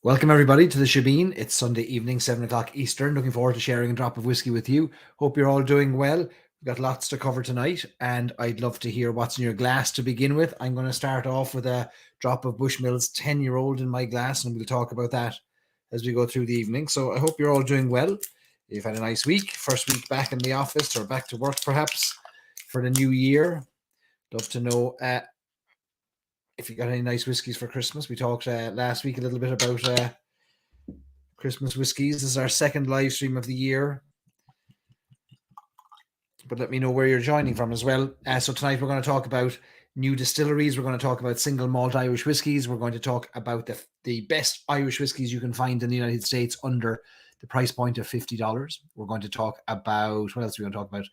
Welcome everybody to the Shebeen. It's Sunday evening, 7 o'clock Eastern. Looking forward to sharing a drop of whiskey with you. Hope you're all doing well. We've got lots to cover tonight, and I'd love to hear what's in your glass to begin with. I'm going to start off with a drop of Bushmills 10-year-old in my glass, and we'll talk about that as we go through the evening. So I hope you're all doing well. You've had a nice week, first week back in the office or back to work perhaps for the new year. Love to know if you got any nice whiskies for Christmas. We talked last week a little bit about Christmas whiskies. This is our second live stream of the year. But let me know where you're joining from as well. So tonight we're going to talk about new distilleries. We're going to talk about single malt Irish whiskies. We're going to talk about the best Irish whiskies you can find in the United States under the price point of $50. We're going to talk about, what else are we going to talk about?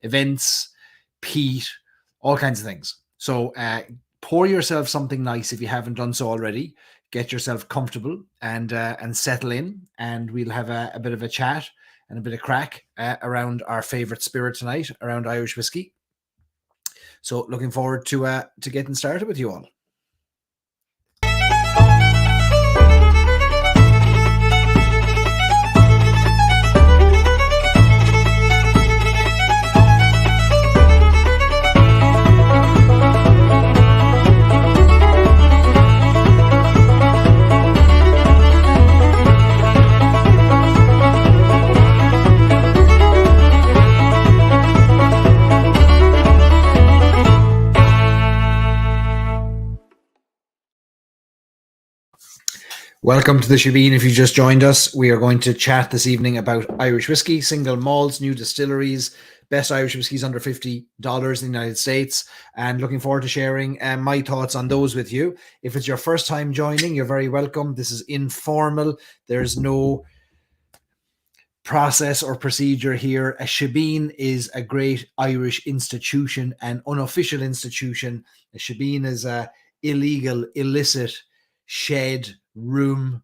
Events, peat, all kinds of things. So pour yourself something nice if you haven't done so already. Get yourself comfortable and settle in, and we'll have a bit of a chat and a bit of crack around our favorite spirit tonight, around Irish whiskey. So looking forward to getting started with you all. Welcome to the Shebeen. If you just joined us, we are going to chat this evening about Irish whiskey, single malts, new distilleries, best Irish whiskies under $50 in the United States, and looking forward to sharing my thoughts on those with you. If it's your first time joining, you're very welcome. This is informal. There's no process or procedure here. A Shebeen is a great Irish institution, an unofficial institution. A Shebeen is a illegal, illicit shed, room,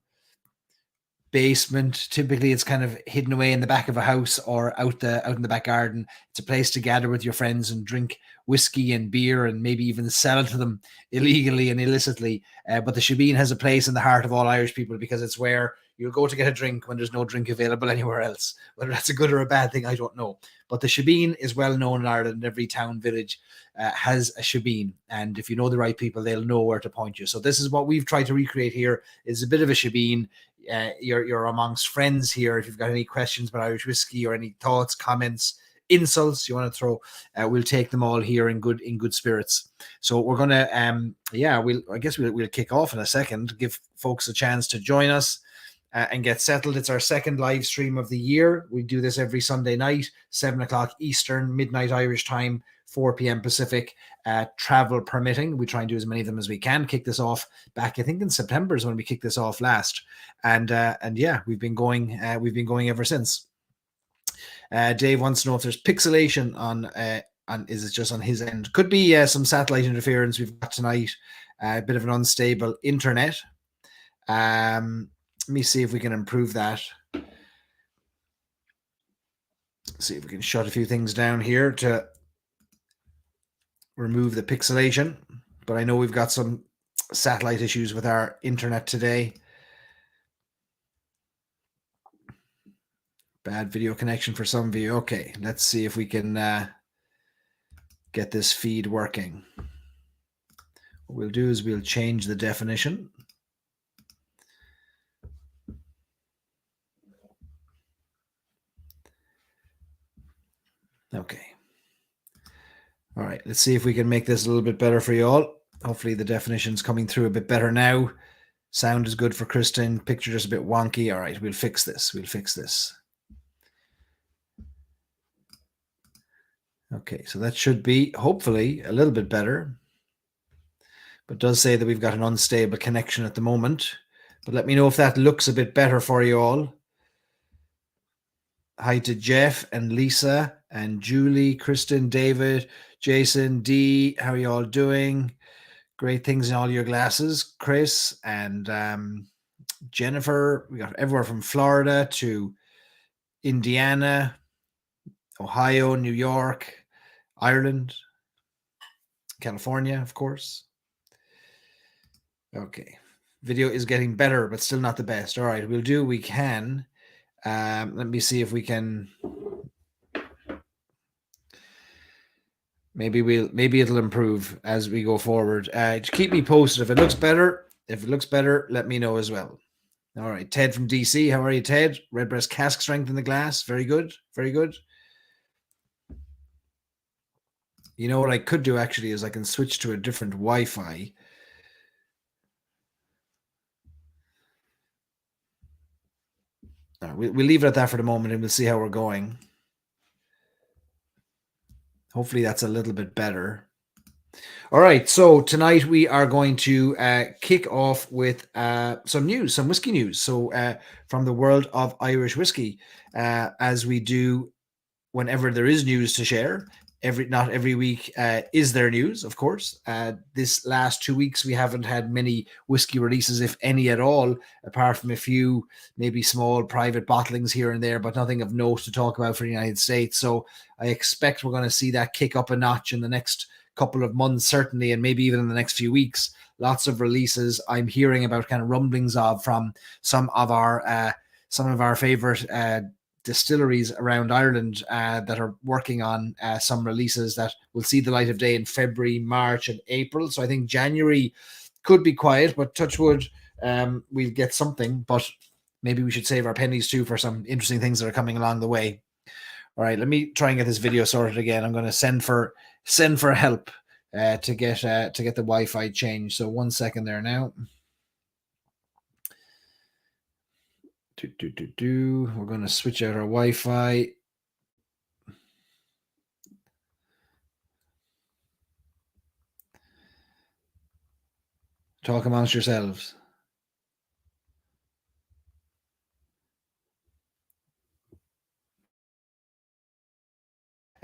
basement. Typically it's kind of hidden away in the back of a house or out in the back garden. It's a place to gather with your friends and drink whiskey and beer and maybe even sell it to them illegally and illicitly. But the Shebeen has a place in the heart of all Irish people because it's where you'll go to get a drink when there's no drink available anywhere else. Whether that's a good or a bad thing, I don't know. But the Shebeen is well known in Ireland. Every town, village has a Shebeen. And if you know the right people, they'll know where to point you. So this is what we've tried to recreate here, is a bit of a Shebeen. You're amongst friends here. If you've got any questions about Irish whiskey or any thoughts, comments, insults you want to throw, we'll take them all here in good spirits. So we're gonna we'll kick off in a second, give folks a chance to join us and get settled. It's our second live stream of the year. We do this every Sunday night, 7 o'clock Eastern, midnight Irish time, 4 p.m. Pacific, travel permitting. We try and do as many of them as we can. Kick this off back, I think in September is when we kicked this off last. And yeah, we've been going ever since. Dave wants to know if there's pixelation on is it just on his end? Could be some satellite interference we've got tonight. A bit of an unstable internet. Let me see if we can improve that. See if we can shut a few things down here to remove the pixelation. But I know we've got some satellite issues with our internet today. Bad video connection for some of you. Okay, let's see if we can get this feed working. What we'll do is we'll change the definition. Okay. All right, let's see if we can make this a little bit better for you all. Hopefully the definition's coming through a bit better now. Sound is good for Kristen. Picture just a bit wonky. All right, we'll fix this. Okay, so that should be, hopefully, a little bit better. But it does say that we've got an unstable connection at the moment. But let me know if that looks a bit better for you all. Hi to Jeff and Lisa and Julie, Kristen, David, Jason, Dee. How are you all doing? Great things in all your glasses. Chris and Jennifer. We got everywhere from Florida to Indiana, Ohio, New York, Ireland, California, of course. Okay. Video is getting better, but still not the best. All right, we'll do what we can. Let me see if we can. Maybe it'll improve as we go forward. Keep me posted if it looks better. If it looks better, let me know as well. All right, Ted from DC. How are you, Ted? Redbreast cask strength in the glass. Very good. Very good. You know what I could do actually is I can switch to a different Wi-Fi. We'll leave it at that for the moment, and we'll see how we're going. Hopefully that's a little bit better. All right, so tonight we are going to kick off with some news, some whiskey news. So from the world of Irish whiskey, as we do whenever there is news to share. Not every week is there news, of course. This last 2 weeks, we haven't had many whiskey releases, if any at all, apart from a few maybe small private bottlings here and there, but nothing of note to talk about for the United States. So I expect we're going to see that kick up a notch in the next couple of months, certainly, and maybe even in the next few weeks. Lots of releases I'm hearing about, kind of rumblings of from some of our favorite distilleries around Ireland that are working on some releases that will see the light of day in February, March, and April. So I think January could be quiet, but touch wood, we'll get something. But maybe we should save our pennies too for some interesting things that are coming along the way. All right, let me try and get this video sorted again. I'm going to send for help to get the Wi-Fi changed. So 1 second there now. We're going to switch out our Wi-Fi. Talk amongst yourselves.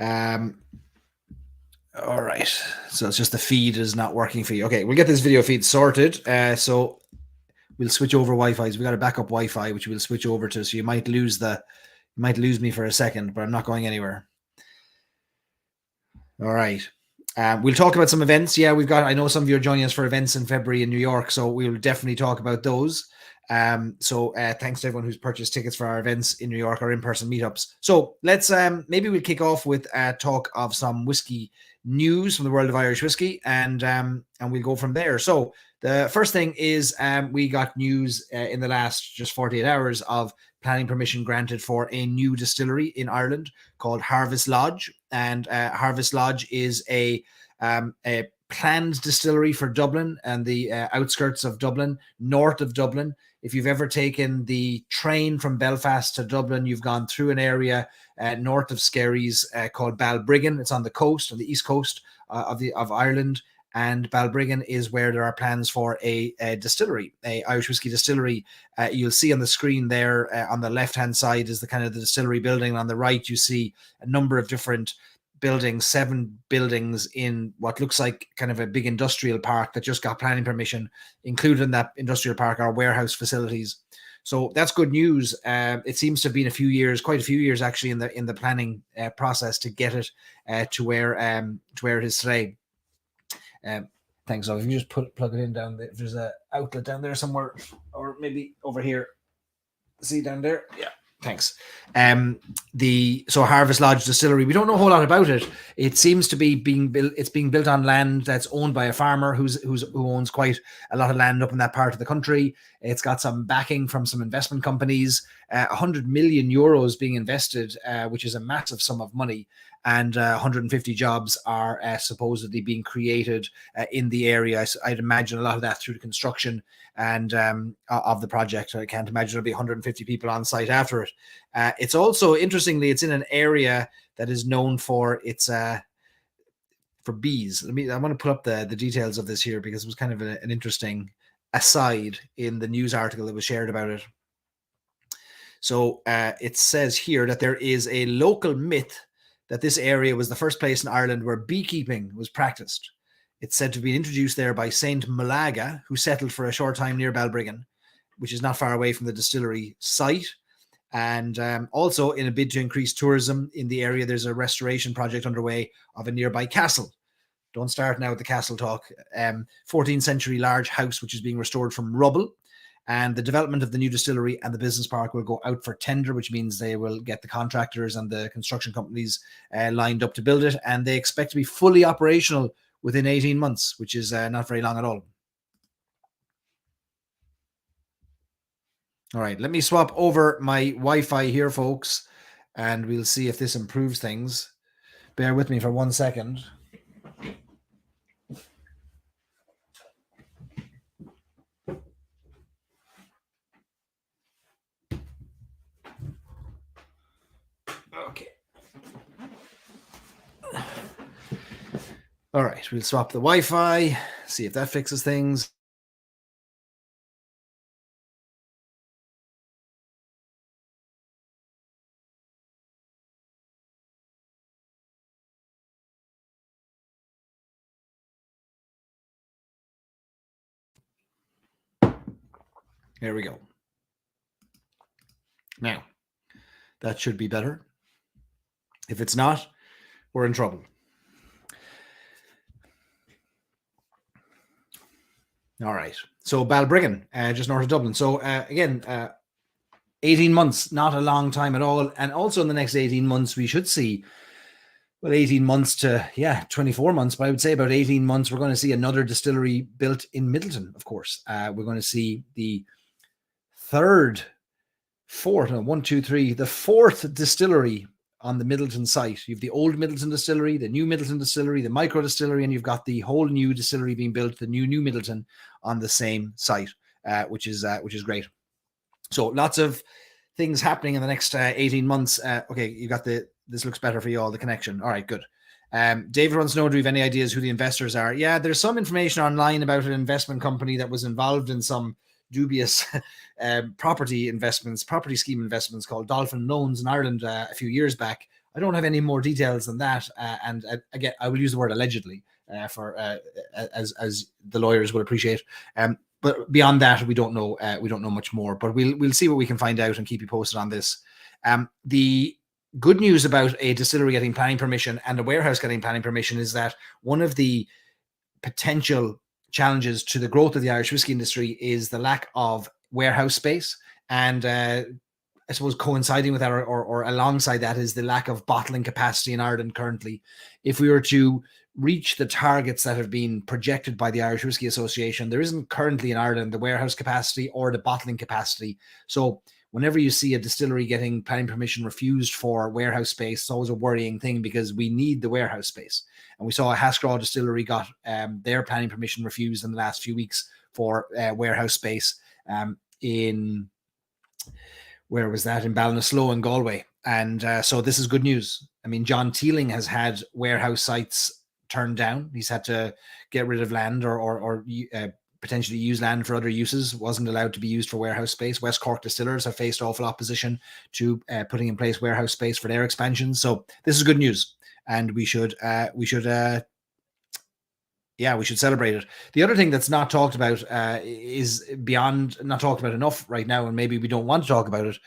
All right. So it's just the feed is not working for you. Okay, we'll get this video feed sorted. So we'll switch over Wi-Fi's. We got a backup Wi-Fi, which we'll switch over to. So you might lose me for a second, but I'm not going anywhere. All right. We'll talk about some events. Yeah, I know some of you are joining us for events in February in New York, so we'll definitely talk about those. So thanks to everyone who's purchased tickets for our events in New York or in-person meetups. So let's maybe we'll kick off with a talk of some whiskey news from the world of Irish whiskey, and we'll go from there. So the first thing is we got news in the last just 48 hours of planning permission granted for a new distillery in Ireland called Harvest Lodge, and Harvest Lodge is a planned distillery for Dublin and the outskirts of Dublin, north of Dublin. If you've ever taken the train from Belfast to Dublin, you've gone through an area north of Skerries called Balbriggan. It's on the coast, on the east coast of Ireland. And Balbriggan is where there are plans for a distillery, a Irish whiskey distillery. You'll see on the screen there on the left-hand side is the kind of the distillery building. On the right, you see a number of different buildings, 7 buildings in what looks like kind of a big industrial park that just got planning permission. Included in that industrial park are warehouse facilities. So that's good news. It seems to have been quite a few years actually in the planning process to get it to where it is today. Thanks. So if you just plug it in down there, if there's an outlet down there somewhere, or maybe over here, see down there, yeah. Thanks. So Harvest Lodge Distillery, we don't know a whole lot about it. It seems to be being built. It's being built on land that's owned by a farmer who owns quite a lot of land up in that part of the country. It's got some backing from some investment companies. 100 million euros being invested, which is a massive sum of money. And 150 jobs are supposedly being created in the area. I'd imagine a lot of that through the construction and of the project. I can't imagine there'll be 150 people on site after it. It's also, interestingly, it's in an area that is known for its for bees. I want to put up the details of this here because it was kind of an interesting aside in the news article that was shared about it. So it says here that there is a local myth that this area was the first place in Ireland where beekeeping was practiced. It's said to be introduced there by Saint Malaga, who settled for a short time near Balbriggan, which is not far away from the distillery site. And also, in a bid to increase tourism in the area, there's a restoration project underway of a nearby castle. Don't start now with the castle talk. 14th century large house, which is being restored from rubble. And the development of the new distillery and the business park will go out for tender, which means they will get the contractors and the construction companies lined up to build it. And they expect to be fully operational within 18 months, which is not very long at all. All right, let me swap over my Wi-Fi here, folks, and we'll see if this improves things. Bear with me for 1 second. Okay. All right, we'll swap the Wi-Fi, see if that fixes things. There we go. Now, that should be better. If it's not, we're in trouble. All right. So Balbriggan, just north of Dublin. So again, 18 months, not a long time at all. And also in the next 18 months, we should see, well, 18 months to, 24 months, but I would say about 18 months, we're going to see another distillery built in Middleton, of course. We're going to see the the fourth distillery on the Middleton site. You have the old Middleton distillery, the new Middleton distillery, the micro distillery, and you've got the whole new distillery being built, the new Middleton on the same site, which is great. So lots of things happening in the next 18 months. Okay, you got this looks better for you all, the connection. All right, good. David wants to know, do you have any ideas who the investors are? Yeah, there's some information online about an investment company that was involved in some dubious property scheme investments called Dolphin Loans in Ireland a few years back. I don't have any more details than that. And again, I will use the word allegedly as the lawyers will appreciate. But beyond that, we don't know much more. But we'll see what we can find out and keep you posted on this. The good news about a distillery getting planning permission and a warehouse getting planning permission is that one of the potential challenges to the growth of the Irish whiskey industry is the lack of warehouse space. And I suppose coinciding with that or alongside that is the lack of bottling capacity in Ireland currently. If we were to reach the targets that have been projected by the Irish Whiskey Association, there isn't currently in Ireland the warehouse capacity or the bottling capacity. So whenever you see a distillery getting planning permission refused for warehouse space, it's always a worrying thing because we need the warehouse space. And we saw a Hascraw distillery got their planning permission refused in the last few weeks for warehouse space in, where was that? In Ballinasloe in Galway. And so this is good news. I mean, John Teeling has had warehouse sites turned down. He's had to get rid of land or potentially use land for other uses, wasn't allowed to be used for warehouse space. West Cork distillers have faced awful opposition to putting in place warehouse space for their expansion. So this is good news, and we should celebrate it. The other thing that's not talked about is not talked about enough right now, and maybe we don't want to talk about it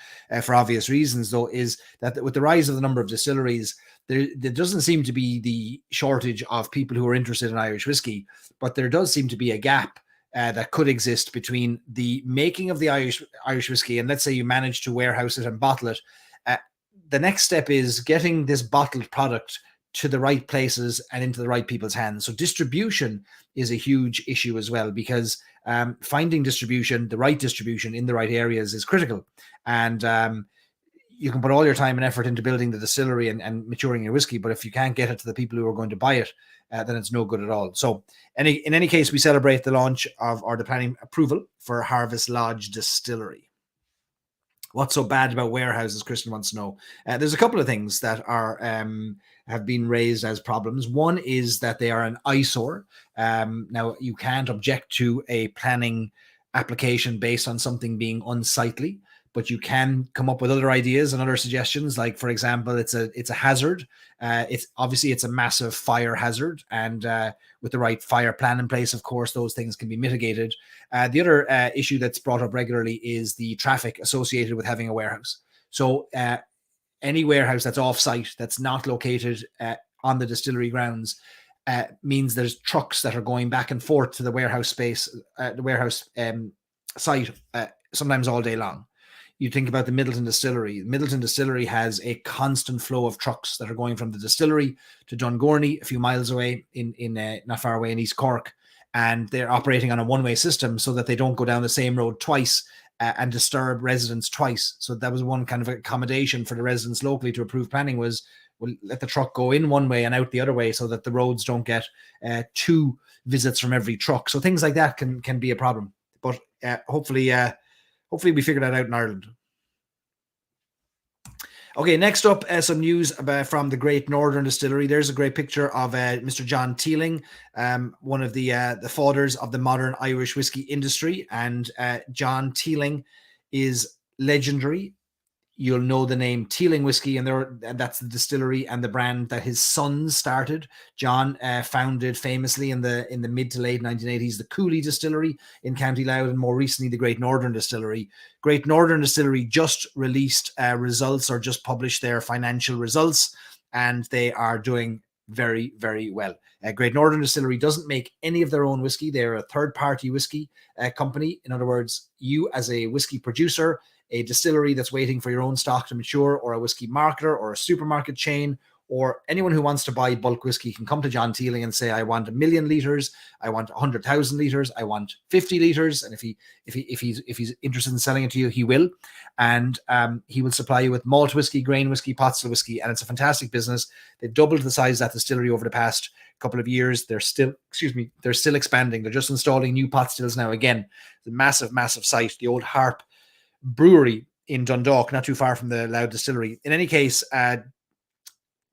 for obvious reasons, though, is that with the rise of the number of distilleries, there doesn't seem to be the shortage of people who are interested in Irish whiskey, but there does seem to be a gap that could exist between the making of the Irish whiskey, and let's say you manage to warehouse it and bottle it. The next step is getting this bottled product to the right places and into the right people's hands. So distribution is a huge issue as well, because finding the right distribution in the right areas is critical. And you can put all your time and effort into building the distillery and maturing your whiskey, but if you can't get it to the people who are going to buy it, then it's no good at all. So in any case, we celebrate the launch of, or the planning approval for Harvest Lodge Distillery. What's so bad about warehouses, Kristen wants to know. There's a couple of things that are have been raised as problems. One is that they are an eyesore. Now, you can't object to a planning application based on something being unsightly, but you can come up with other ideas and other suggestions. Like, for example, it's a hazard. It's a massive fire hazard, and with the right fire plan in place, of course, those things can be mitigated. The other issue that's brought up regularly is the traffic associated with having a warehouse. So any warehouse that's off-site, that's not located on the distillery grounds, means there's trucks that are going back and forth to the warehouse space, the warehouse site, sometimes all day long. You think about the Middleton Distillery. Middleton Distillery has a constant flow of trucks that are going from the distillery to Dungorney, a few miles away, in not far away in East Cork, and they're operating on a one-way system so that they don't go down the same road twice and disturb residents twice. So that was one kind of accommodation for the residents locally to approve planning was, we'll let the truck go in one way and out the other way so that the roads don't get 2 visits from every truck. So things like that can be a problem. But hopefully we figure that out in Ireland. Okay, next up, some news from the Great Northern Distillery. There's a great picture of Mr. John Teeling, one of the fathers of the modern Irish whiskey industry. And John Teeling is legendary. You'll know the name Teeling Whiskey, and that's the distillery and the brand that his sons started. John founded famously in the mid to late 1980s the Cooley Distillery in County Louth, and more recently the Great Northern Distillery. Great Northern Distillery just released results, or just published their financial results, and they are doing very, very well. Great Northern Distillery doesn't make any of their own whiskey. They're a third-party whiskey company. In other words, you as a whiskey producer, a distillery that's waiting for your own stock to mature, or a whiskey marketer, or a supermarket chain, or anyone who wants to buy bulk whiskey can come to John Teeling and say, I want 1 million litres, I want 100,000 litres, I want 50 litres. And if he's interested in selling it to you, he will. And he will supply you with malt whiskey, grain whiskey, pot still whiskey. And it's a fantastic business. They've doubled the size of that distillery over the past couple of years. They're still expanding. They're just installing new pot stills now. Again, the massive site, the old Harp Brewery in Dundalk, not too far from the Louth Distillery. In any case,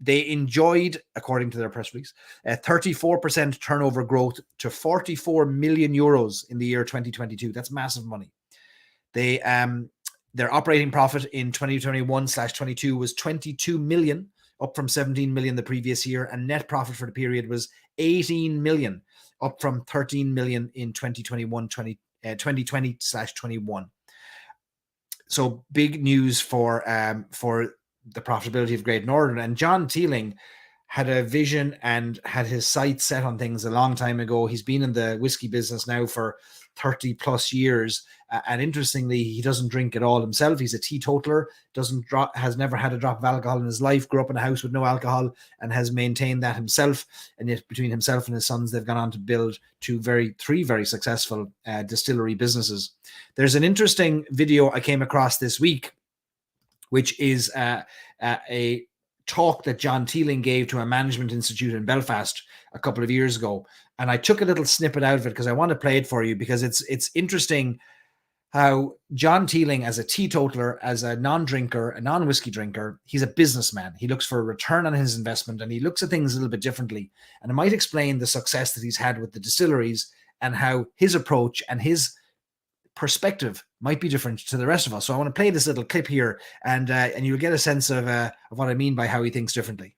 they enjoyed, according to their press release, 34% turnover growth to 44 million euros in the year 2022. That's massive money. They their operating profit in 2021/22 was 22 million, up from 17 million the previous year, and net profit for the period was 18 million, up from 13 million in 2020/21. So big news for the profitability of Great Northern. And John Teeling had a vision and had his sights set on things a long time ago. He's been in the whiskey business now for 30 plus years. And interestingly, he doesn't drink at all himself. He's a teetotaler, has never had a drop of alcohol in his life, grew up in a house with no alcohol, and has maintained that himself. And yet between himself and his sons, they've gone on to build three very successful distillery businesses. There's an interesting video I came across this week, which is a talk that John Teeling gave to a management institute in Belfast a couple of years ago. And I took a little snippet out of it because I want to play it for you, because it's interesting how John Teeling, as a teetotaler, as a non-drinker, a non-whiskey drinker, he's a businessman. He looks for a return on his investment, and he looks at things a little bit differently. And it might explain the success that he's had with the distilleries, and how his approach and his perspective might be different to the rest of us. So I want to play this little clip here, and you'll get a sense of what I mean by how he thinks differently.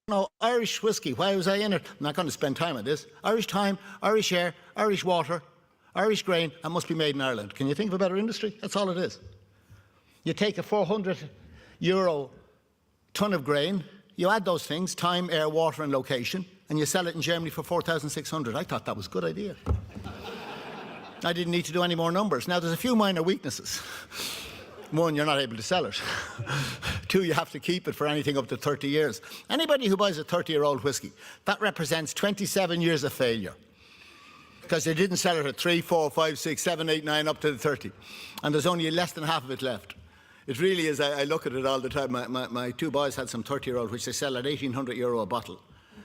No, Irish whiskey, why was I in it? I'm not going to spend time on this. Irish time, Irish air, Irish water, Irish grain, and must be made in Ireland. Can you think of a better industry? That's all it is. You take a €400 ton of grain, you add those things, time, air, water, and location, and you sell it in Germany for 4,600. I thought that was a good idea. I didn't need to do any more numbers. Now, there's a few minor weaknesses. One, you're not able to sell it. Two, you have to keep it for anything up to 30 years. Anybody who buys a 30-year-old whiskey, that represents 27 years of failure, because they didn't sell it at 3, 4, 5, 6, 7, 8, 9, up to the 30. And there's only less than half of it left. It really is. I look at it all the time. My two boys had some 30-year-old, which they sell at €1,800 a bottle.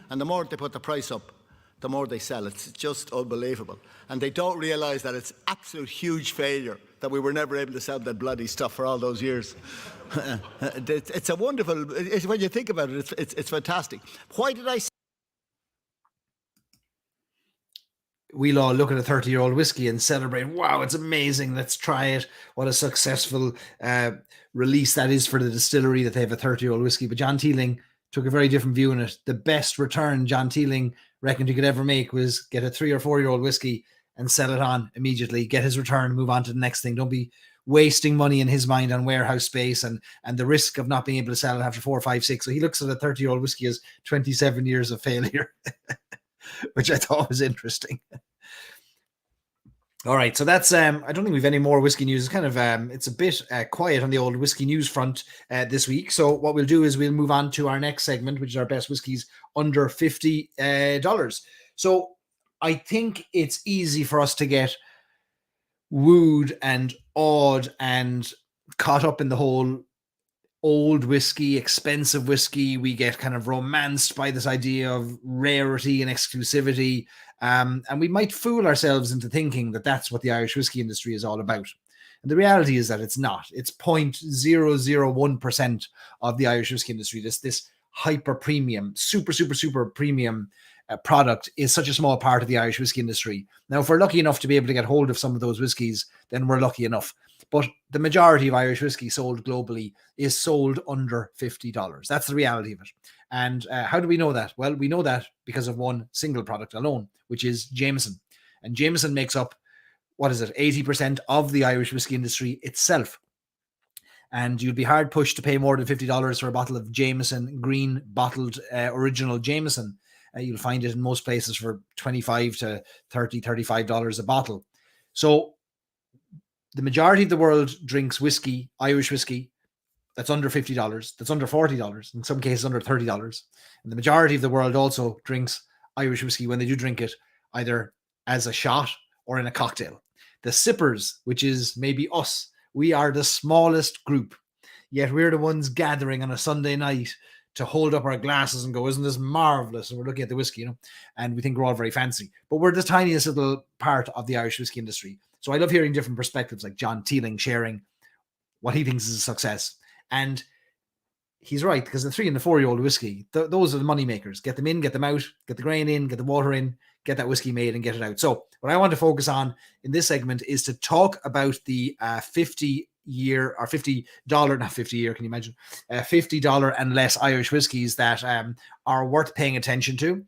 And the more they put the price up, the more they sell. It's just unbelievable. And they don't realise that it's absolute huge failure that we were never able to sell that bloody stuff for all those years. It's a wonderful, when you think about it, it's fantastic. Why did I say? We'll all look at a 30-year-old whiskey and celebrate. Wow, it's amazing. Let's try it. What a successful release that is for the distillery, that they have a 30-year-old whiskey. But John Teeling took a very different view on it. The best return John Teeling reckoned he could ever make was get a 3 or 4-year-old whiskey and sell it on immediately, get his return, move on to the next thing. Don't be wasting money in his mind on warehouse space and the risk of not being able to sell it after 4, 5, 6. So he looks at a 30-year-old whiskey as 27 years of failure, which I thought was interesting. All right, so that's I don't think we've any more whiskey news. It's kind of it's a bit quiet on the old whiskey news front this week. So what we'll do is we'll move on to our next segment, which is our best whiskeys under $50. So I think it's easy for us to get wooed and awed and caught up in the whole old whiskey, expensive whiskey. We get kind of romanced by this idea of rarity and exclusivity. And we might fool ourselves into thinking that that's what the Irish whiskey industry is all about. And the reality is that it's not. It's 0.001% of the Irish whiskey industry. This hyper premium, super premium product is such a small part of the Irish whiskey industry. Now, if we're lucky enough to be able to get hold of some of those whiskies, then we're lucky enough. But the majority of Irish whiskey sold globally is sold under $50. That's the reality of it. And how do we know that? Well, we know that because of one single product alone, which is Jameson. And Jameson makes up, 80% of the Irish whiskey industry itself. And you'd be hard pushed to pay more than $50 for a bottle of Jameson, green bottled original Jameson. You'll find it in most places for $25 to $30, $35 a bottle. So the majority of the world drinks whiskey, Irish whiskey, that's under $50, that's under $40, in some cases under $30. And the majority of the world also drinks Irish whiskey when they do drink it, either as a shot or in a cocktail. The sippers, which is maybe us, we are the smallest group, yet we're the ones gathering on a Sunday night to hold up our glasses and go, isn't this marvelous? And we're looking at the whiskey, and we think we're all very fancy. But we're the tiniest little part of the Irish whiskey industry. So I love hearing different perspectives, like John Teeling sharing what he thinks is a success. And he's right, because the 3 and the 4-year-old whiskey, those are the money makers. Get them in, get them out, get the grain in, get the water in, get that whiskey made and get it out. So what I want to focus on in this segment is to talk about the $50 and less Irish whiskies that are worth paying attention to.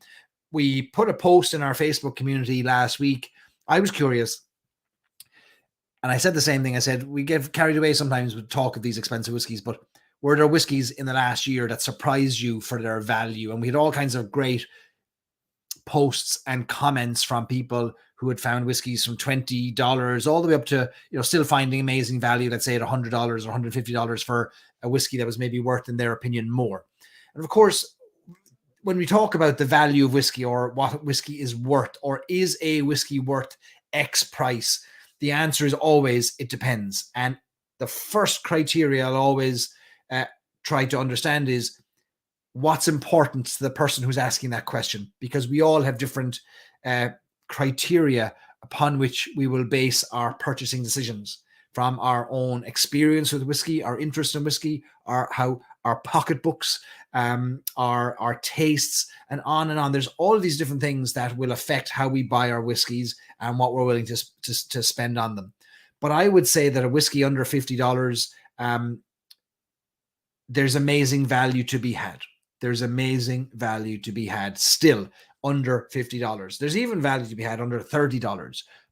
We put a post in our Facebook community last week. I was curious, and I said the same thing. I said, we get carried away sometimes with talk of these expensive whiskies, but were there whiskies in the last year that surprised you for their value? And we had all kinds of great posts and comments from people who had found whiskies from $20 all the way up to, still finding amazing value, let's say at $100 or $150 for a whiskey that was maybe worth, in their opinion, more. And of course, when we talk about the value of whiskey or what whiskey is worth, or is a whiskey worth X price, the answer is always, it depends. And the first criteria I'll always try to understand is what's important to the person who's asking that question, because we all have different criteria upon which we will base our purchasing decisions, from our own experience with whiskey, our interest in whiskey, our pocketbooks, our tastes, and on and on. There's all of these different things that will affect how we buy our whiskeys and what we're willing to spend on them. But I would say that a whiskey under $50, there's amazing value to be had. There's amazing value to be had still under $50. There's even value to be had under $30.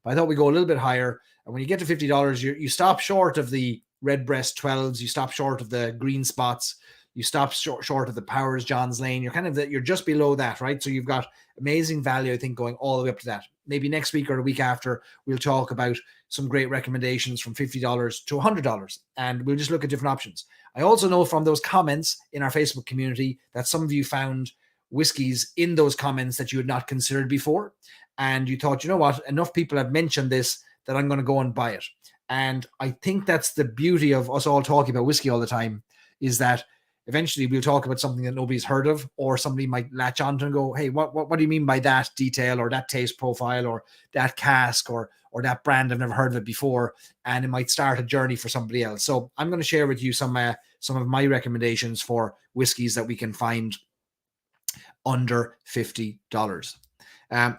But I thought we'd go a little bit higher. And when you get to $50, you stop short of the Redbreast 12s. You stop short of the Green Spots. You stop short of the Powers John's Lane. You're just below that, right? So you've got amazing value, I think, going all the way up to that. Maybe next week or the week after, we'll talk about some great recommendations from $50 to $100. And we'll just look at different options. I also know from those comments in our Facebook community that some of you found whiskies in those comments that you had not considered before. And you thought, you know what, enough people have mentioned this that I'm going to go and buy it. And I think that's the beauty of us all talking about whiskey all the time, is that eventually we'll talk about something that nobody's heard of, or somebody might latch onto and go, hey, what do you mean by that detail or that taste profile or that cask or that brand? I've never heard of it before. And it might start a journey for somebody else. So I'm going to share with you some of my recommendations for whiskies that we can find under $50.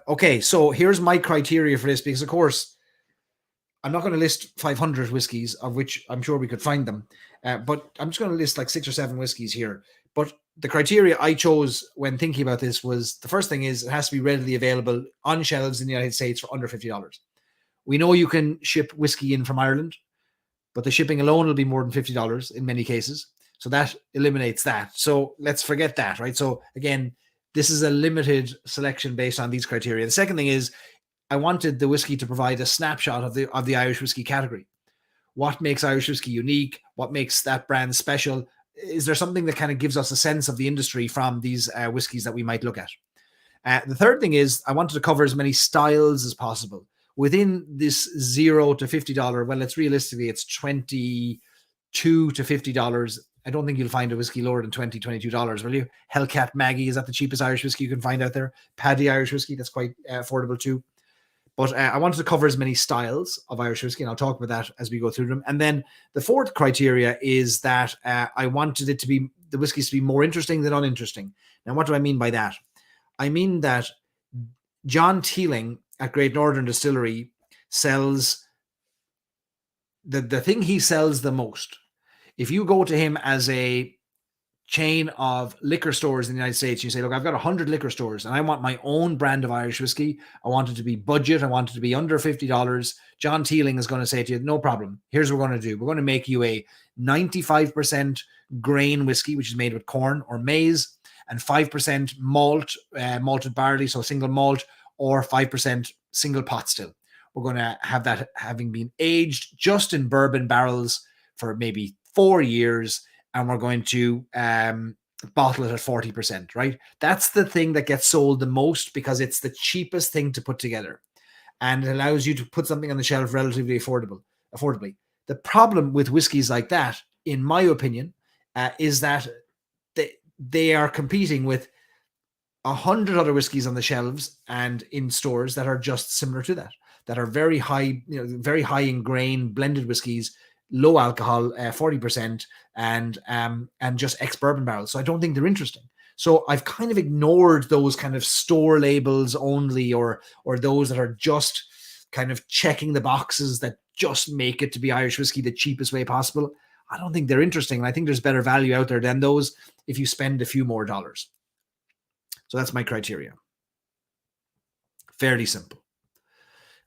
Okay, so here's my criteria for this, because of course, I'm not going to list 500 whiskies, of which I'm sure we could find them. But I'm just going to list like 6 or 7 whiskies here. But the criteria I chose when thinking about this was, the first thing is it has to be readily available on shelves in the United States for under $50. We know you can ship whiskey in from Ireland. but the shipping alone will be more than $50 in many cases. So that eliminates that. So let's forget that, right? So again, this is a limited selection based on these criteria. The second thing is I wanted the whiskey to provide a snapshot of the Irish whiskey category. What makes Irish whiskey unique? What makes that brand special? Is there something that kind of gives us a sense of the industry from these whiskeys that we might look at? The third thing is I wanted to cover as many styles as possible within this $0 to $50. Well, it's realistically it's $22 to $50. I don't think you'll find a whiskey lower than $20, $22, will you? Hellcat Maggie, is that the cheapest Irish whiskey you can find out there? Paddy Irish whiskey, that's quite affordable too. But I wanted to cover as many styles of Irish whiskey, and I'll talk about that as we go through them. And then the fourth criteria is that I wanted it to be the whiskeys to be more interesting than uninteresting. Now, what do I mean by that? I mean that John Teeling at Great Northern Distillery sells the thing he sells the most. If you go to him as a chain of liquor stores in the United States, you say, look, I've got 100 liquor stores and I want my own brand of Irish whiskey. I want it to be budget. I want it to be under $50. John Teeling is going to say to you, no problem. Here's what we're going to do. We're going to make you a 95% grain whiskey, which is made with corn or maize, and 5% malt, malted barley, so single malt, or 5% single pot still. We're going to have that having been aged just in bourbon barrels for maybe 4 years, and we're going to bottle it at 40%, right? That's the thing that gets sold the most because it's the cheapest thing to put together. And it allows you to put something on the shelf relatively affordably. The problem with whiskeys like that, in my opinion, is that they are competing with 100 other whiskeys on the shelves and in stores that are just similar to that are very high, very high in grain, blended whiskeys, low alcohol, 40%, and just ex-bourbon barrels. So I don't think they're interesting. So I've kind of ignored those kind of store labels only, or those that are just kind of checking the boxes that just make it to be Irish whiskey the cheapest way possible. I don't think they're interesting. And I think there's better value out there than those if you spend a few more dollars. So that's my criteria. Fairly simple.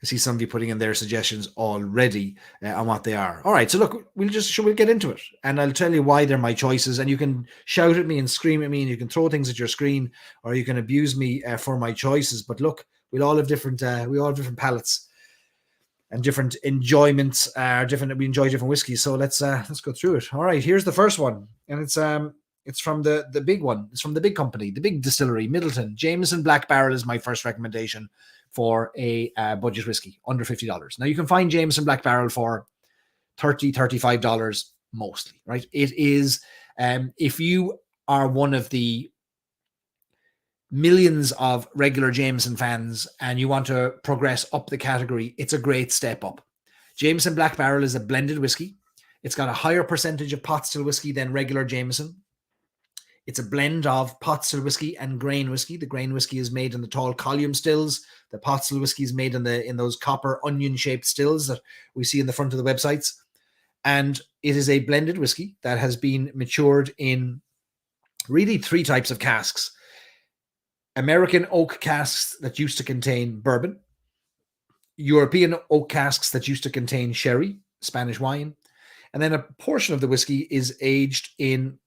I see some of you putting in their suggestions already on what they are. All right, so look, we'll get into it, and I'll tell you why they're my choices. And you can shout at me and scream at me, and you can throw things at your screen, or you can abuse me for my choices. But look, we all have different palates and different enjoyments. We enjoy different whiskeys. So let's go through it. All right, here's the first one, and it's from the big one. It's from the big company, the big distillery, Middleton. Jameson Black Barrel is my first recommendation for a budget whiskey under $50. Now you can find Jameson Black Barrel for $30, $35 mostly, right? It is, if you are one of the millions of regular Jameson fans and you want to progress up the category, it's a great step up. Jameson Black Barrel is a blended whiskey. It's got a higher percentage of pot still whiskey than regular Jameson. It's a blend of pot still whiskey and grain whiskey. The grain whiskey is made in the tall column stills. The pot still whiskey is made in those copper onion-shaped stills that we see in the front of the websites. And it is a blended whiskey that has been matured in really 3 types of casks. American oak casks that used to contain bourbon. European oak casks that used to contain sherry, Spanish wine. And then a portion of the whiskey is aged in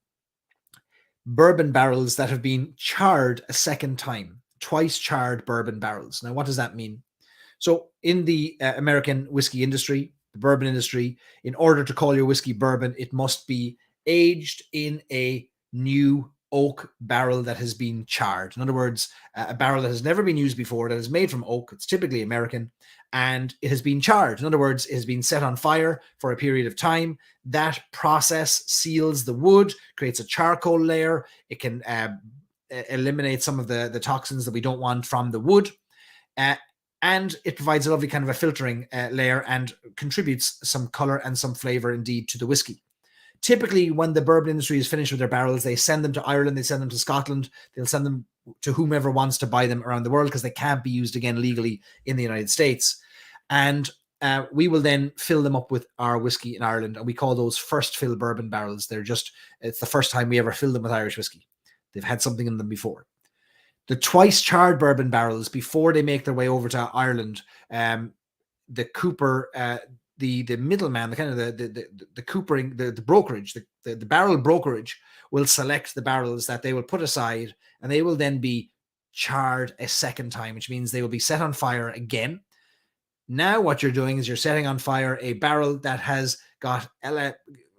bourbon barrels that have been charred a second time, twice charred bourbon barrels. Now, what does that mean? So in the American whiskey industry, the bourbon industry, in order to call your whiskey bourbon, it must be aged in a new oak barrel that has been charred. In other words, a barrel that has never been used before, that is made from oak, it's typically American, and it has been charred. In other words, it has been set on fire for a period of time. That process seals the wood, creates a charcoal layer. It can eliminate some of the toxins that we don't want from the wood. And it provides a lovely kind of a filtering layer and contributes some color and some flavor indeed to the whiskey. Typically, when the bourbon industry is finished with their barrels, they send them to Ireland, they send them to Scotland, they'll send them to whomever wants to buy them around the world because they can't be used again legally in the United States. And we will then fill them up with our whiskey in Ireland, and we call those first fill bourbon barrels. It's the first time we ever fill them with Irish whiskey. They've had something in them before. The twice charred bourbon barrels, before they make their way over to Ireland, the cooper the middleman, the kind of the coopering, the brokerage, the barrel brokerage will select the barrels that they will put aside, and they will then be charred a second time, which means they will be set on fire again. Now what you're doing is you're setting on fire a barrel that has got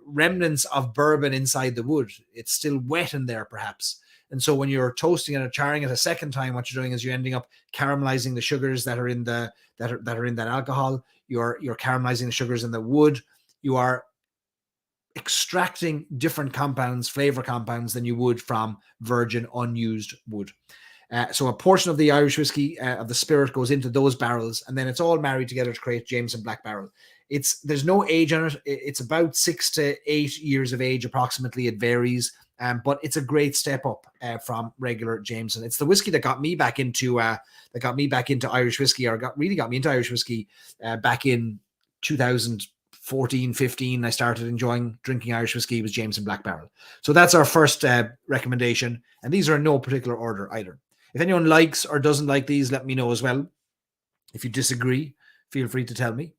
remnants of bourbon inside the wood. It's still wet in there, perhaps. And so when you're toasting it or charring it a second time, what you're doing is you're ending up caramelizing the sugars that are in that alcohol. You're caramelizing the sugars in the wood. You are extracting different compounds, flavor compounds, than you would from virgin unused wood. So a portion of the Irish whiskey, of the spirit, goes into those barrels, and then it's all married together to create Jameson Black Barrel. There's no age on it. It's about 6 to 8 years of age, approximately. It varies, but it's a great step up from regular Jameson. It's the whiskey that got me back into Irish whiskey, or really got me into Irish whiskey back in 2014, 15. I started enjoying drinking Irish whiskey. Was Jameson Black Barrel. So that's our first recommendation, and these are in no particular order either. If anyone likes or doesn't like these, let me know as well. If you disagree, feel free to tell me.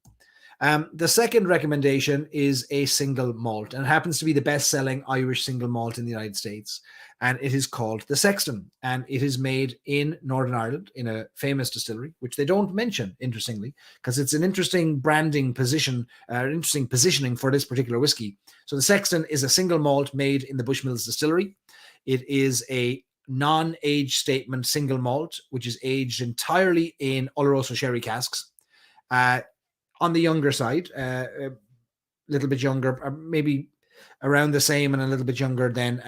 The second recommendation is a single malt, and it happens to be the best-selling Irish single malt in the United States, and it is called the Sexton, and it is made in Northern Ireland in a famous distillery, which they don't mention, interestingly, because it's an interesting branding position, interesting positioning for this particular whiskey. So the Sexton is a single malt made in the Bushmills distillery. It is a non-age statement single malt, which is aged entirely in Oloroso sherry casks. On the younger side, a little bit younger, maybe around the same and a little bit younger than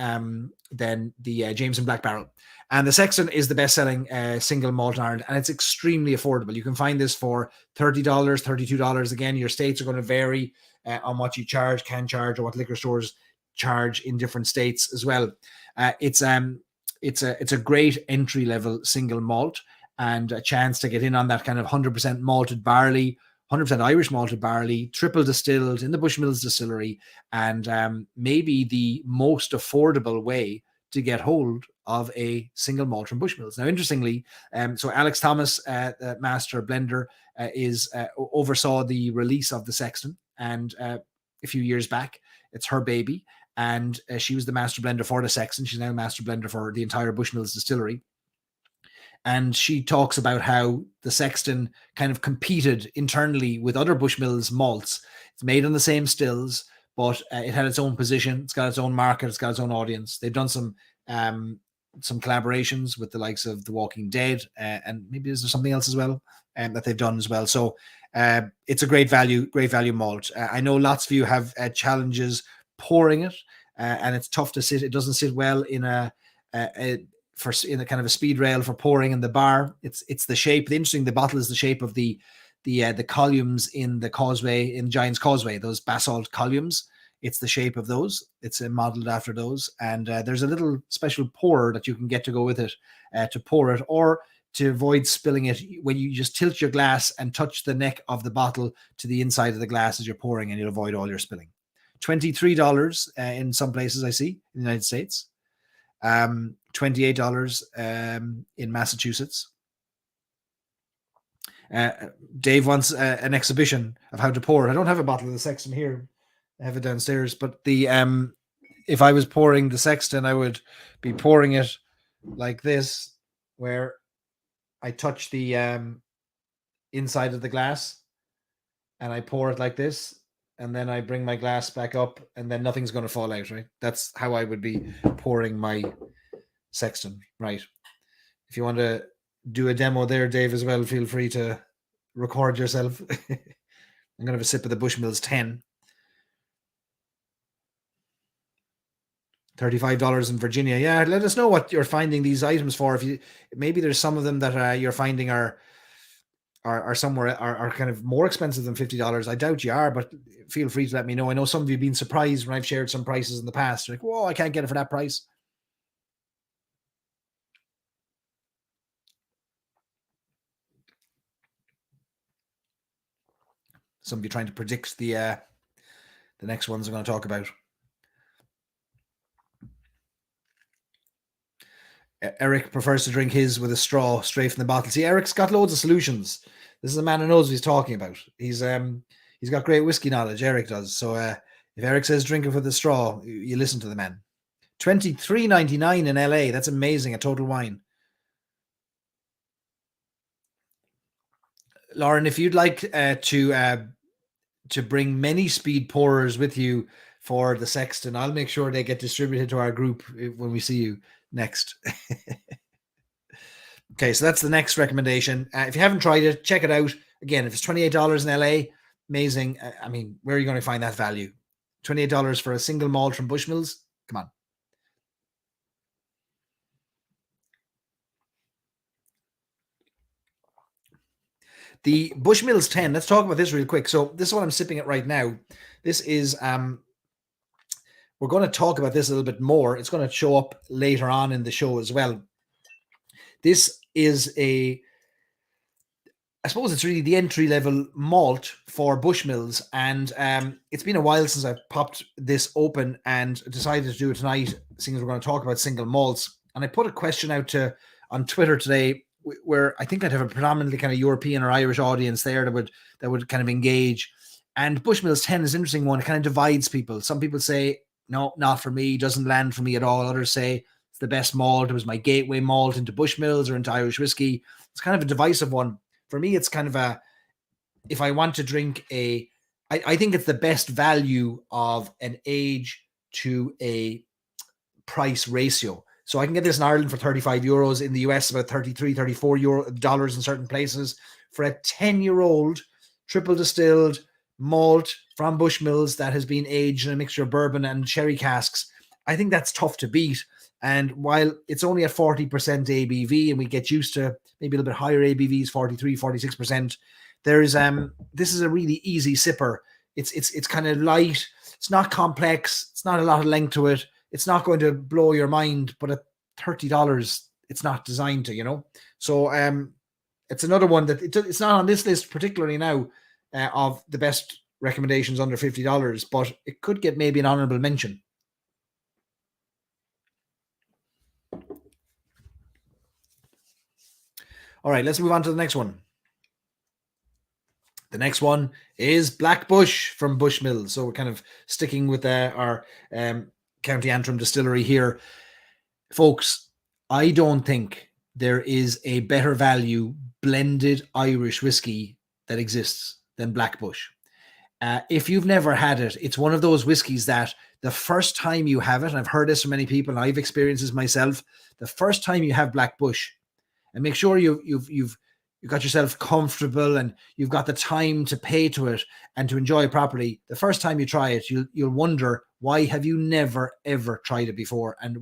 the Jameson Black Barrel. And the Sexton is the best-selling single malt in Ireland, and it's extremely affordable. You can find this for $30, $32. Again, your states are going to vary on what you can charge, or what liquor stores charge in different states as well. It's a great entry-level single malt, and a chance to get in on that kind of 100% malted barley, 100% Irish malted barley, triple distilled in the Bushmills distillery, and maybe the most affordable way to get hold of a single malt from Bushmills. Now, interestingly, so Alex Thomas, the master blender, oversaw the release of the Sexton, and a few years back, it's her baby, and she was the master blender for the Sexton. She's now master blender for the entire Bushmills distillery. And she talks about how the Sexton kind of competed internally with other Bushmills malts. It's made on the same stills, but it had its own position. It's got its own market. It's got its own audience. They've done some collaborations with the likes of The Walking Dead, and maybe there's something else as well that they've done as well. So it's a great value malt. I know lots of you have challenges pouring it, and it's tough to sit. It doesn't sit well in a kind of a speed rail for pouring in the bar. It's the shape. The bottle is the shape of the columns in the causeway, in Giant's Causeway, those basalt columns. It's the shape of those. It's modeled after those. And there's a little special pourer that you can get to go with it to pour it, or to avoid spilling it, when you just tilt your glass and touch the neck of the bottle to the inside of the glass as you're pouring, and you'll avoid all your spilling. $23 in some places I see in the United States. $28 in Massachusetts. Dave wants an exhibition of how to pour. I don't have a bottle of the Sexton here. I have it downstairs, but if I was pouring the Sexton, I would be pouring it like this, where I touch the inside of the glass, and I pour it like this, and then I bring my glass back up, and then nothing's going to fall out, right? That's how I would be pouring my Sexton, right? If you want to do a demo there, Dave, as well, feel free to record yourself. I'm going to have a sip of the Bushmills 10. $35 in Virginia. Yeah, let us know what you're finding these items for. Maybe there's some of them that you're finding are somewhere are kind of more expensive than $50. I doubt you are, but feel free to let me know. I know some of you have been surprised when I've shared some prices in the past. You're like, whoa, I can't get it for that price. Some of you trying to predict the next ones I'm going to talk about. Eric prefers to drink his with a straw straight from the bottle. See, Eric's got loads of solutions. This is a man who knows what he's talking about. He's got great whiskey knowledge. Eric does. So if Eric says drinking for the straw, you listen to the man. $23.99 in LA. That's amazing. A Total Wine. Lauren, if you'd like to bring many speed pourers with you for the Sexton, I'll make sure they get distributed to our group when we see you next. Okay, so that's the next recommendation. If you haven't tried it, check it out. Again, if it's $28 in LA, amazing. I mean, where are you going to find that value? $28 for a single malt from Bushmills? Come on. The Bushmills 10, let's talk about this real quick. So this is what I'm sipping at right now. This is, we're going to talk about this a little bit more. It's going to show up later on in the show as well. This is I suppose it's really the entry-level malt for Bushmills, and it's been a while since I've popped this open and decided to do it tonight, seeing as we're going to talk about single malts. And I put a question out on Twitter today, where I think I'd have a predominantly kind of European or Irish audience there that would kind of engage. And Bushmills 10 is an interesting one. It kind of divides people. Some people say, no, not for me, doesn't land for me at all. Others say it's the best malt. It was my gateway malt into Bushmills or into Irish whiskey. It's kind of a divisive one. For me, it's kind of if I want to drink I think it's the best value of an age to a price ratio. So I can get this in Ireland for 35 euros, in the US about 33, 34 dollars in certain places for a 10-year-old triple distilled malt from Bushmills that has been aged in a mixture of bourbon and sherry casks. I think that's tough to beat. And while it's only at 40% ABV and we get used to maybe a little bit higher ABVs, 43, 46%, there's this is a really easy sipper. It's kind of light. It's not complex. It's not a lot of length to it. It's not going to blow your mind, but at $30, it's not designed to, So it's another one that it's not on this list particularly now of the best recommendations under $50, but it could get maybe an honorable mention. All right, let's move on to the next one. The next one is Black Bush from Bushmills. So we're kind of sticking with our County Antrim distillery here. Folks, I don't think there is a better value blended Irish whiskey that exists than Black Bush. If you've never had it, it's one of those whiskeys that the first time you have it, and I've heard this from many people, and I've experienced this myself, the first time you have Black Bush, and make sure you've got yourself comfortable and you've got the time to pay to it and to enjoy it properly. The first time you try it, you'll wonder, why have you never ever tried it before, and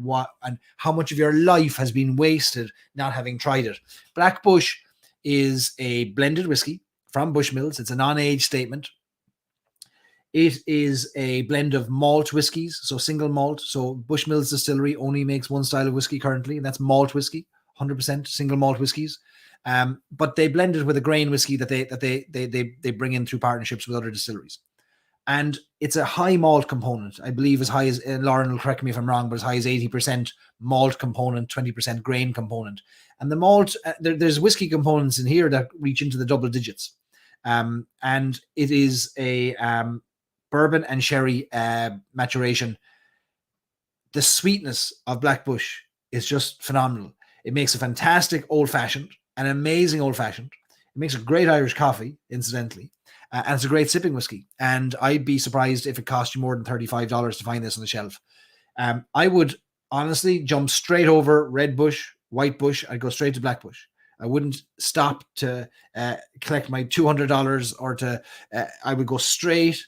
how much of your life has been wasted not having tried it. Black Bush is a blended whiskey from Bushmills. It's a non-age statement. It is a blend of malt whiskies, so single malt. So Bushmills Distillery only makes one style of whiskey currently, and that's malt whiskey, 100% single malt whiskies. But they blend it with a grain whiskey that they bring in through partnerships with other distilleries. And it's a high malt component, I believe, as high as, Lauren will correct me if I'm wrong, but as high as 80% malt component, 20% grain component. And the malt, there's whiskey components in here that reach into the double digits. And it is a bourbon and sherry maturation. The sweetness of Black Bush is just phenomenal. It makes a fantastic old-fashioned, an amazing old-fashioned. It makes a great Irish coffee, incidentally. And it's a great sipping whiskey. And I'd be surprised if it cost you more than $35 to find this on the shelf. I would honestly jump straight over Red Bush, White Bush. I'd go straight to Black Bush. I wouldn't stop to collect my $200 or I would go straight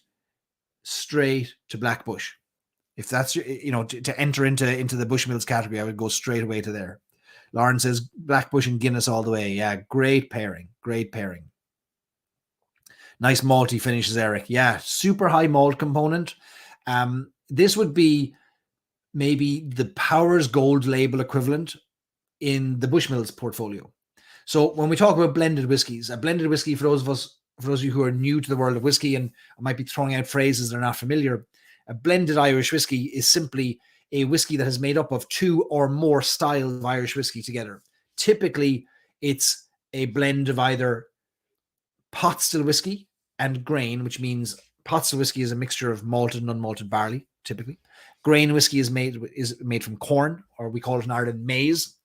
to Black Bush. If that's, to enter into the Bushmills category, I would go straight away to there. Lauren says Black Bush and Guinness all the way. Yeah, great pairing. Nice malty finishes, Eric. Yeah, super high malt component. This would be maybe the Powers Gold label equivalent in the Bushmills portfolio. So when we talk about blended whiskeys, a blended whiskey, for those of you who are new to the world of whiskey, and I might be throwing out phrases that are not familiar, a blended Irish whiskey is simply a whiskey that is made up of two or more styles of Irish whiskey together. Typically, it's a blend of either pot still whiskey and grain, which means pot still whiskey is a mixture of malted and unmalted barley, typically. Grain whiskey is made from corn, or we call it in Ireland maize.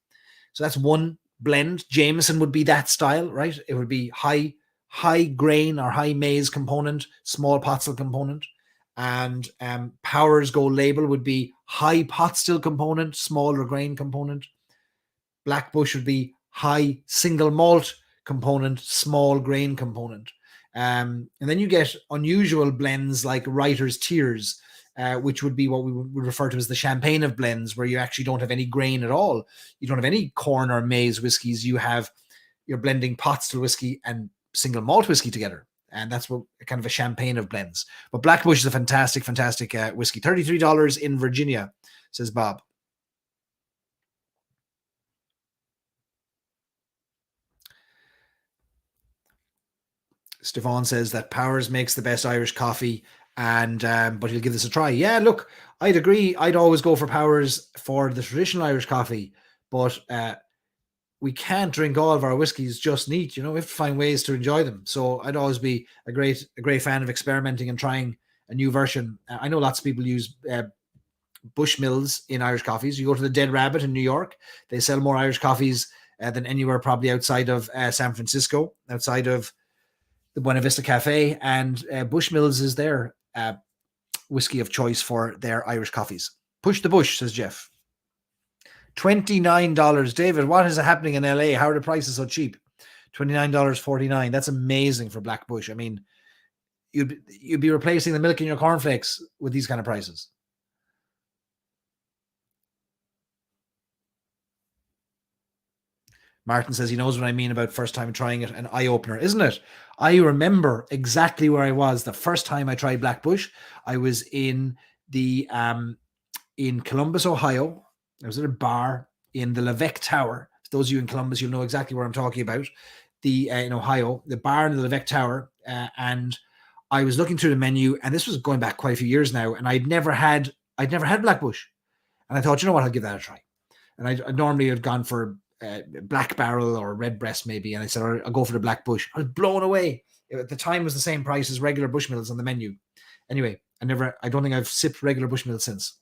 So that's one blend. Jameson would be that style, right? It would be high grain or high maize component, small pot still component. And Powers Gold Label would be high pot still component, smaller grain component. Black Bush would be high single malt component, small grain component. And then you get unusual blends like Writer's Tears, which would be what we would refer to as the champagne of blends, where you actually don't have any grain at all. You don't have any corn or maize whiskies. You're blending pot still whiskey and single malt whiskey together. And that's what kind of a champagne of blends. But Black Bush is a fantastic whiskey. $33 in Virginia, says Bob. Stefan says that Powers makes the best Irish coffee, and but he'll give this a try. Yeah, look, I'd agree. I'd always go for Powers for the traditional Irish coffee, but we can't drink all of our whiskeys just neat. You know, we have to find ways to enjoy them. So I'd always be a great fan of experimenting and trying a new version. I know lots of people use Bushmills in Irish coffees. You go to the Dead Rabbit in New York, they sell more Irish coffees than anywhere probably outside of San Francisco, outside of the Buena Vista Cafe, and Bushmills is their whiskey of choice for their Irish coffees. Push the bush, says Jeff. $29. David, what is happening in LA? How are the prices so cheap? $29.49. That's amazing for Black Bush. I mean, you'd be replacing the milk in your cornflakes with these kind of prices. Martin says he knows what I mean about first time trying it, an eye-opener, isn't it? I remember exactly where I was the first time I tried Black Bush. I was in Columbus, Ohio. I was at a bar in the Levesque Tower. For those of you in Columbus, you'll know exactly what I'm talking about. In Ohio, the bar in the Levesque Tower, and I was looking through the menu, and this was going back quite a few years now, and I'd never had Black Bush, and I thought, you know what, I'll give that a try. And I normally had gone for Black Barrel or Red Breast maybe, and I said, I'll go for the Black Bush. I was blown away. At the time, it was the same price as regular Bushmills on the menu. Anyway, I don't think I've sipped regular Bushmills since.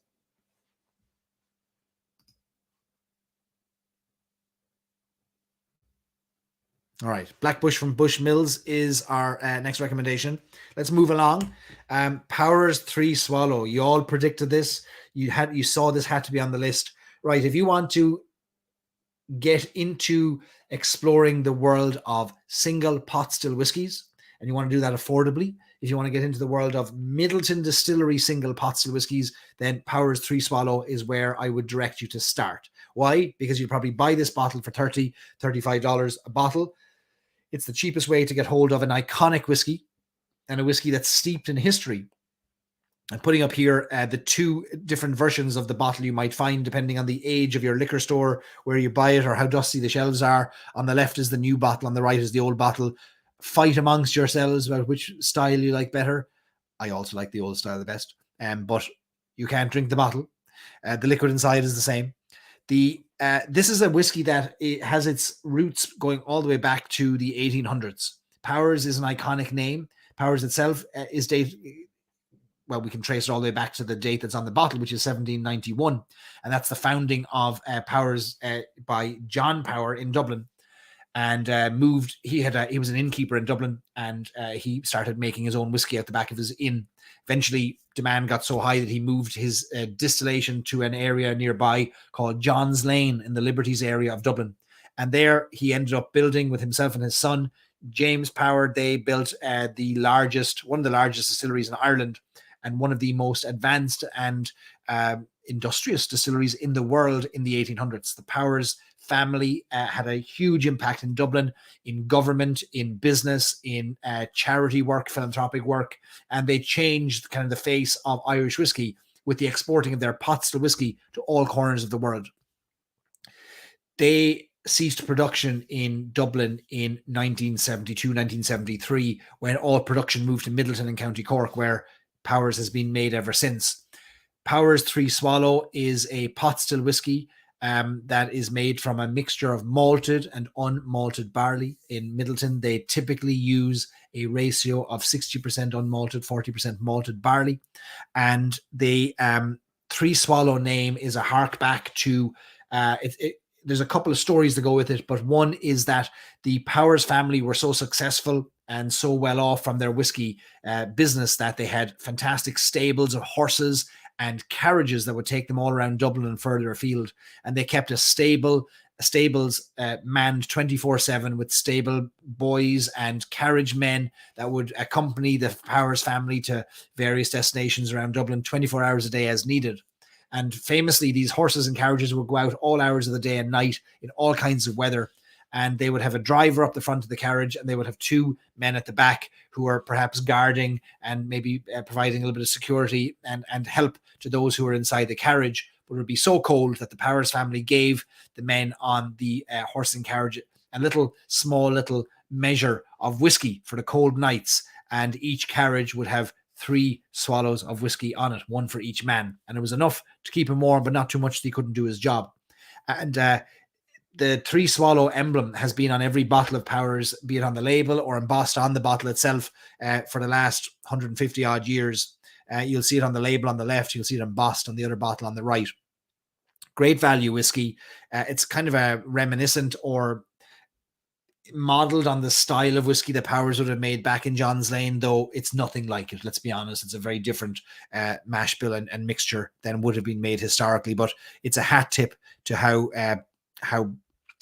All right, Black Bush from Bushmills is our next recommendation. Let's move along. Powers 3 Swallow. You all predicted this. You saw this had to be on the list. Right, if you want to get into exploring the world of single pot still whiskies, and you want to do that affordably, if you want to get into the world of Middleton Distillery single pot still whiskies, then Powers 3 Swallow is where I would direct you to start. Why? Because you'll probably buy this bottle for $30, $35 a bottle. It's the cheapest way to get hold of an iconic whiskey, and a whiskey that's steeped in history. I'm putting up here the two different versions of the bottle you might find depending on the age of your liquor store, where you buy it, or how dusty the shelves are. On the left is the new bottle, on the right is the old bottle. Fight amongst yourselves about which style you like better. I also like the old style the best, but you can't drink the bottle. The liquid inside is the same. This is a whiskey that it has its roots going all the way back to the 1800s. Powers is an iconic name. Powers itself is dated. Well, we can trace it all the way back to the date that's on the bottle, which is 1791. And that's the founding of Powers by John Power in Dublin. And he was an innkeeper in Dublin, and he started making his own whiskey out the back of his inn. Eventually, demand got so high that he moved his distillation to an area nearby called John's Lane in the Liberties area of Dublin. And there he ended up building with himself and his son, James Power. They built one of the largest distilleries in Ireland, and one of the most advanced and industrious distilleries in the world in the 1800s. The Powers family had a huge impact in Dublin, in government, in business, in charity work, philanthropic work, and they changed kind of the face of Irish whiskey with the exporting of their pot still whiskey to all corners of the world. They ceased production in Dublin in 1972, 1973, when all production moved to Middleton in County Cork, where Powers has been made ever since. Powers 3 Swallow is a pot still whiskey. that is made from a mixture of malted and unmalted barley. In Middleton, they typically use a ratio of 60% unmalted, 40% malted barley. And the Three Swallow name is a hark back to, there's a couple of stories to go with it, but one is that the Powers family were so successful and so well off from their whiskey business that they had fantastic stables of horses and carriages that would take them all around Dublin and further afield. And they kept a stables manned 24/7 with stable boys and carriage men that would accompany the Powers family to various destinations around Dublin 24 hours a day as needed. And famously, these horses and carriages would go out all hours of the day and night in all kinds of weather. And they would have a driver up the front of the carriage, and they would have two men at the back who are perhaps guarding and maybe providing a little bit of security and help to those who are inside the carriage. But it would be so cold that the Powers family gave the men on the horse and carriage a small little measure of whiskey for the cold nights. And each carriage would have 3 swallows of whiskey on it, one for each man. And it was enough to keep him warm, but not too much that he couldn't do his job. And the 3 Swallow emblem has been on every bottle of Powers, be it on the label or embossed on the bottle itself for the last 150 odd years. You'll see it on the label on the left. You'll see it embossed on the other bottle on the right. Great value whiskey. It's kind of a reminiscent or modeled on the style of whiskey that Powers would have made back in John's Lane, though it's nothing like it. Let's be honest. It's a very different mash bill and mixture than would have been made historically, but it's a hat tip to how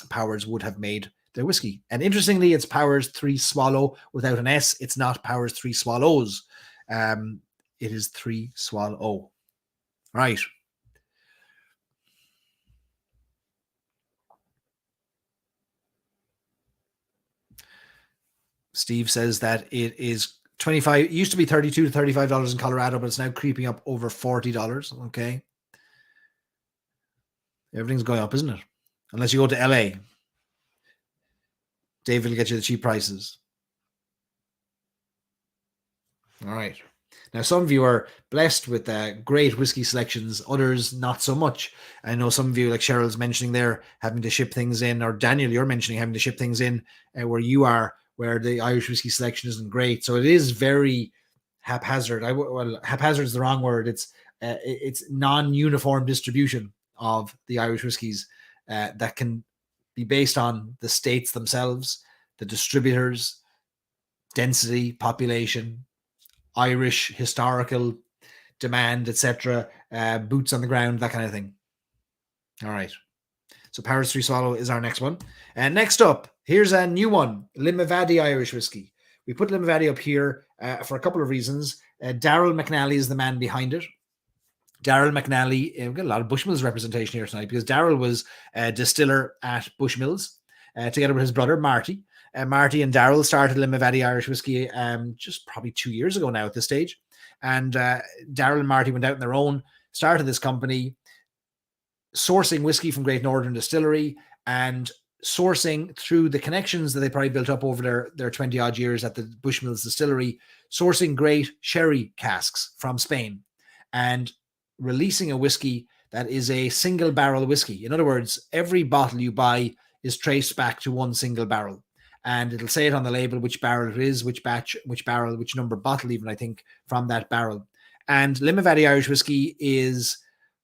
Powers would have made their whiskey. And interestingly, it's Powers 3 Swallow without an S. It's not Powers 3 Swallows. It is 3 Swallow. Right. Steve says that it is 25. It used to be $32 to $35 in Colorado, but it's now creeping up over $40. Okay. Everything's going up, isn't it? Unless you go to LA. David will get you the cheap prices. All right. Now, some of you are blessed with great whiskey selections. Others, not so much. I know some of you, like Cheryl's mentioning there, having to ship things in, or Daniel, you're mentioning having to ship things in where you are, where the Irish whiskey selection isn't great. So it is very haphazard. Haphazard is the wrong word. It's non-uniform distribution of the Irish whiskies that can be based on the states themselves, the distributors, density, population, Irish historical demand, etc., boots on the ground, that kind of thing. All right. So Powers 3 Swallow is our next one. And next up, here's a new one, Limavady Irish Whiskey. We put Limavady up here for a couple of reasons. Daryl McNally is the man behind it. Daryl McNally, we've got a lot of Bushmills representation here tonight because Daryl was a distiller at Bushmills together with his brother, Marty. Marty and Daryl started Limavady Irish Whiskey just probably 2 years ago now at this stage. And Daryl and Marty went out on their own, started this company, sourcing whiskey from Great Northern Distillery and sourcing through the connections that they probably built up over their 20 odd years at the Bushmills Distillery, sourcing great sherry casks from Spain and releasing a whiskey that is a single barrel whiskey. In other words, every bottle you buy is traced back to one single barrel. And it'll say it on the label which barrel it is, which batch, which barrel, which number bottle even, I think, from that barrel. And Limavady Irish Whiskey is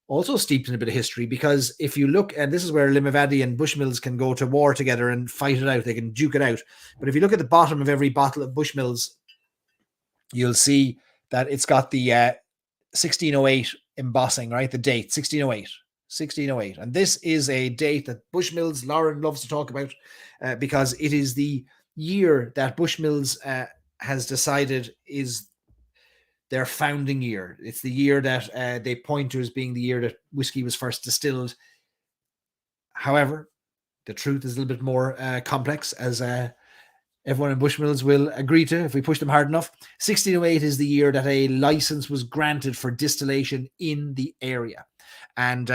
also steeped in a bit of history because if you look, and this is where Limavady and Bushmills can go to war together and fight it out, they can duke it out. But if you look at the bottom of every bottle of Bushmills, you'll see that it's got the 1608 embossing, right? The date, 1608. 1608. And this is a date that Bushmills, Lauren loves to talk about because it is the year that Bushmills has decided is their founding year. It's the year that they point to as being the year that whiskey was first distilled. However, the truth is a little bit more complex, as everyone in Bushmills will agree to if we push them hard enough. 1608 is the year that a license was granted for distillation in the area. And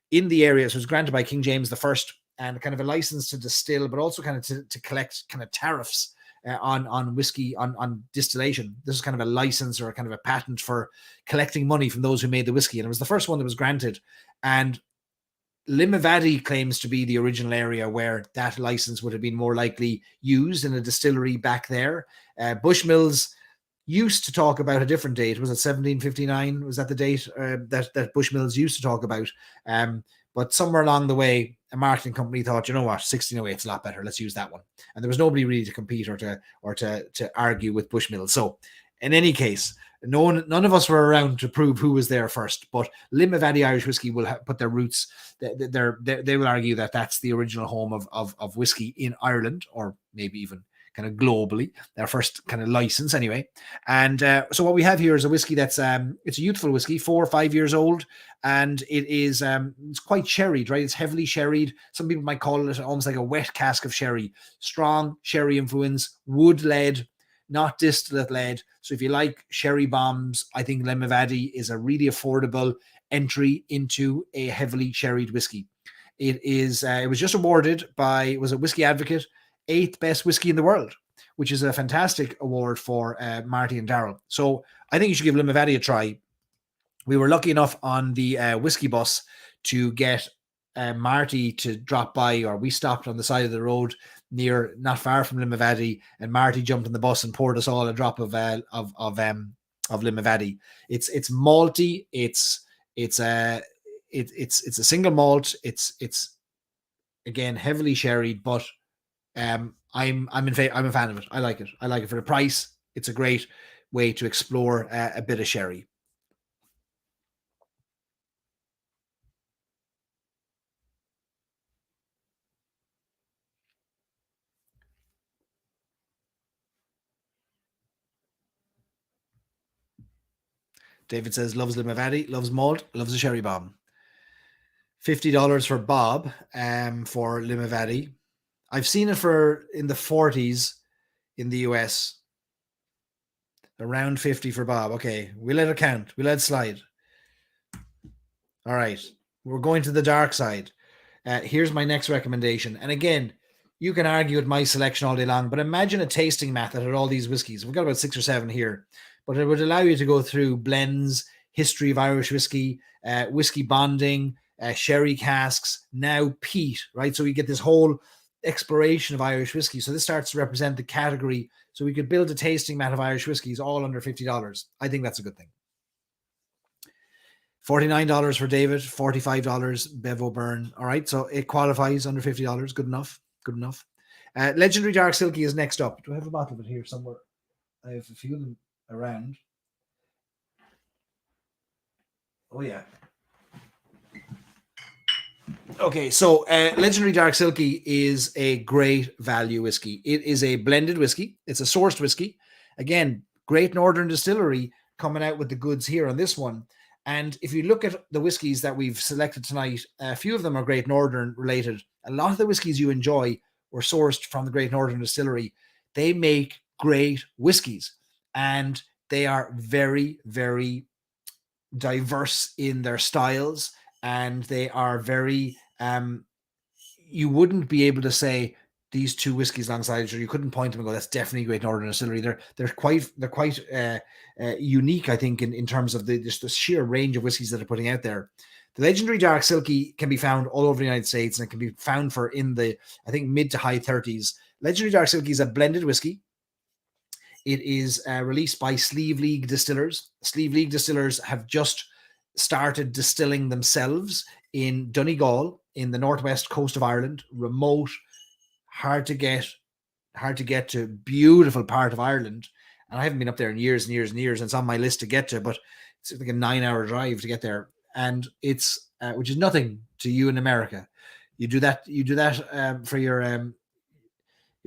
in the area, so it was granted by King James I, and kind of a license to distill, but also kind of to collect kind of tariffs on whiskey, on distillation. This is kind of a license or kind of a patent for collecting money from those who made the whiskey. And it was the first one that was granted. And Limavady claims to be the original area where that license would have been more likely used in a distillery back there. Bushmills used to talk about a different date. Was it 1759? Was that the date that Bushmills used to talk about? But somewhere along the way, a marketing company thought, you know what, 1608 is a lot better. Let's use that one. And there was nobody really to compete or to argue with Bushmills. So in any case, none of us were around to prove who was there first. But Limavady Irish whiskey will put their roots. They will argue that that's the original home of whiskey in Ireland, or maybe even kind of globally, their first kind of license anyway. And so what we have here is a whiskey that's it's a youthful whiskey, 4 or 5 years old, and it is it's quite sherried, right? It's heavily sherried. Some people might call it almost like a wet cask of sherry. Strong sherry influence, wood led, not distillate led. So if you like sherry bombs, I think Limavady is a really affordable entry into a heavily sherried whiskey. It was just awarded by, was it Whiskey Advocate, 8th best whiskey in the world, which is a fantastic award for Marty and Daryl. So I think you should give Limavady a try. We were lucky enough on the whiskey bus to get Marty to drop by, or we stopped on the side of the road not far from Limavady, and Marty jumped on the bus and poured us all a drop of Limavady. It's malty. It's a single malt. It's again heavily sherried, but I'm a fan of it. I like it. I like it for the price. It's a great way to explore a bit of sherry. David says loves Limavady, loves malt, loves a sherry bomb. $50 for Bob for Limavady. I've seen it for in the 40s in the US. Around 50 for Bob. Okay, we let it count. We let it slide. All right, we're going to the dark side. Here's my next recommendation. And again, you can argue with my selection all day long, but imagine a tasting mat that had all these whiskeys. We've got about 6 or 7 here, but it would allow you to go through blends, history of Irish whiskey, whiskey bonding, sherry casks, now peat, right? So we get this whole exploration of Irish whiskey. So this starts to represent the category. So we could build a tasting mat of Irish whiskeys all under $50. I think that's a good thing. $49 for David, $45 Bev O'Byrne. All right, so it qualifies under $50. Good enough. Good enough. Legendary Dark Silky is next up. Do I have a bottle of it here somewhere? I have a few of them around. Oh, yeah. Okay, so Legendary Dark Silky is a great value whiskey. It is a blended whiskey. It's a sourced whiskey. Again, Great Northern Distillery coming out with the goods here on this one. And if you look at the whiskeys that we've selected tonight, a few of them are Great Northern related. A lot of the whiskeys you enjoy were sourced from the Great Northern Distillery. They make great whiskeys, and they are very, very diverse in their styles, and they are very you wouldn't be able to say these two whiskeys alongside each other. You couldn't point them and go, that's definitely Great Northern Distillery. They're quite unique, I think, in terms of just the sheer range of whiskeys that are putting out there. The Legendary Dark Silky can be found all over the United States, and it can be found for in the, I think, mid to high 30s. Legendary Dark Silky is a blended whiskey. It is released by Sleeve League Distillers. Sleeve League Distillers have just started distilling themselves in Donegal in the northwest coast of Ireland. Remote, hard to get to, beautiful part of Ireland. And I haven't been up there in years and years and years. And it's on my list to get to, but it's like a 9-hour drive to get there. And it's which is nothing to you in America. You do that for your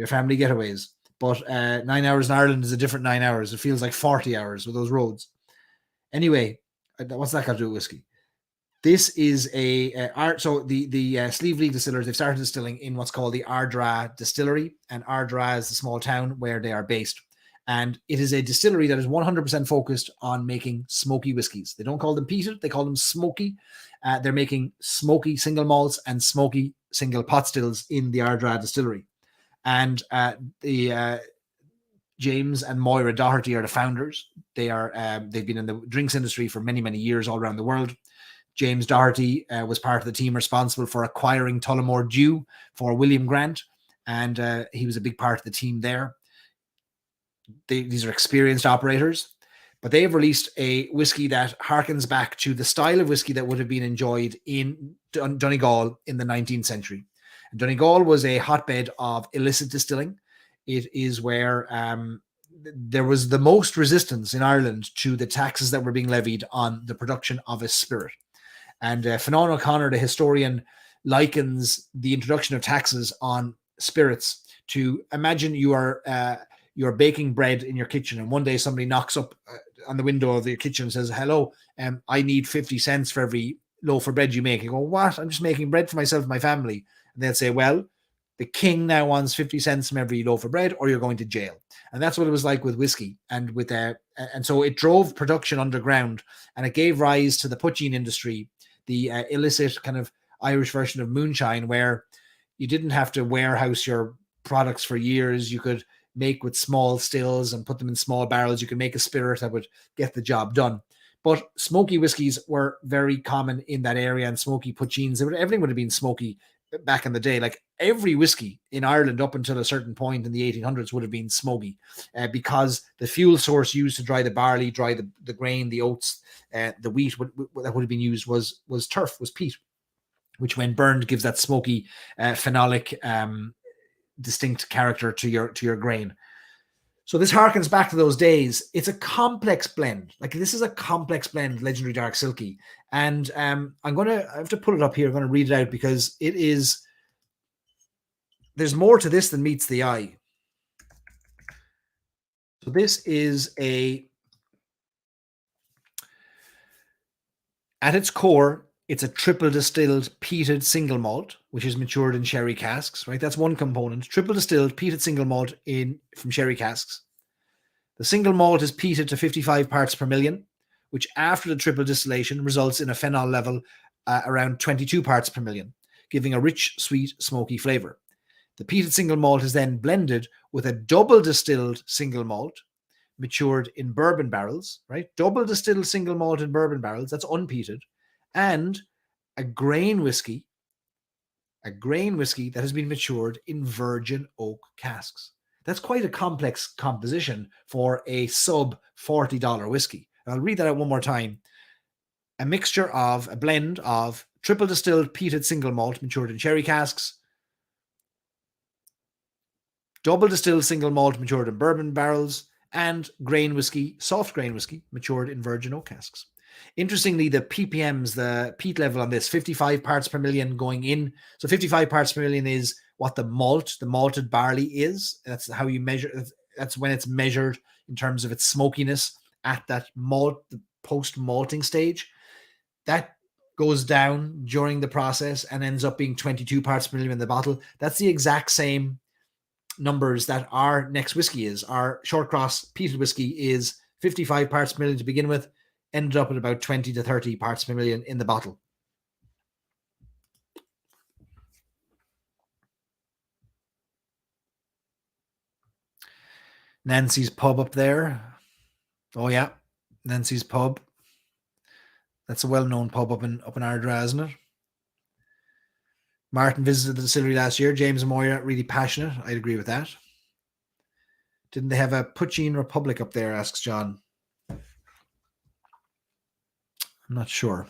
family getaways. But 9 hours in Ireland is a different 9 hours. It feels like 40 hours with those roads. Anyway, what's that got to do with whiskey? This is so the Sleeve League Distillers, they've started distilling in what's called the Ardra Distillery, and Ardra is the small town where they are based. And it is a distillery that is 100% focused on making smoky whiskeys. They don't call them peated, they call them smoky. They're making smoky single malts and smoky single pot stills in the Ardra Distillery. And James and Moira Doherty are the founders. They've been in the drinks industry for many, many years all around the world. James Doherty was part of the team responsible for acquiring Tullamore Dew for William Grant, and he was a big part of the team there. These are experienced operators, but they have released a whiskey that harkens back to the style of whiskey that would have been enjoyed in Donegal in the 19th century. And Donegal was a hotbed of illicit distilling. It is where there was the most resistance in Ireland to the taxes that were being levied on the production of a spirit. And Fionnán O'Connor, the historian, likens the introduction of taxes on spirits to, imagine you're baking bread in your kitchen, and one day somebody knocks up on the window of the kitchen and says, "Hello, I need 50 cents for every loaf of bread you make." You go, "What? I'm just making bread for myself and my family." And they'll say, "Well, the king now wants 50 cents from every loaf of bread, or you're going to jail." And that's what it was like with whiskey, and so it drove production underground, and it gave rise to the poaching industry, the illicit kind of Irish version of moonshine, where you didn't have to warehouse your products for years. You could make with small stills and put them in small barrels. You could make a spirit that would get the job done. But smoky whiskies were very common in that area, and smoky poachings, everything would have been smoky back in the day. Like every whiskey in Ireland up until a certain point in the 1800s would have been smoky because the fuel source used to dry the barley, dry the grain, the oats, the wheat that would have been used was turf, was peat, which when burned gives that smoky phenolic distinct character to your grain. So this harkens back to those days. It's a complex blend. Like this is a complex blend, Legendary Dark Silky. And I have to put it up here. I'm going to read it out because there's more to this than meets the eye. So this is at its core, it's a triple distilled peated single malt, which is matured in sherry casks, right? That's one component. Triple distilled peated single malt from sherry casks. The single malt is peated to 55 parts per million, which after the triple distillation results in a phenol level around 22 parts per million, giving a rich, sweet, smoky flavor. The peated single malt is then blended with a double distilled single malt matured in bourbon barrels, right? Double distilled single malt in bourbon barrels, that's unpeated, and a grain whiskey that has been matured in virgin oak casks. That's quite a complex composition for a sub $40 whiskey. I'll read that out one more time. A blend of triple distilled peated single malt matured in sherry casks, double distilled single malt matured in bourbon barrels, and soft grain whiskey matured in virgin oak casks. Interestingly, the ppms, the peat level on this, 55 parts per million going in. So 55 parts per million is what the malted barley is. That's how you measure. That's when it's measured in terms of its smokiness at that the post-malting stage. That goes down during the process and ends up being 22 parts per million in the bottle. That's the exact same numbers that our next whiskey is. Our Shortcross peated whiskey is 55 parts per million to begin with, ended up at about 20 to 30 parts per million in the bottle. Nancy's Pub up there. Oh yeah, Nancy's Pub. That's a well-known pub up in Ardra, isn't it? Martin visited the distillery last year. James and Moira, really passionate. I'd agree with that. Didn't they have a Poaching Republic up there, asks John. I'm not sure.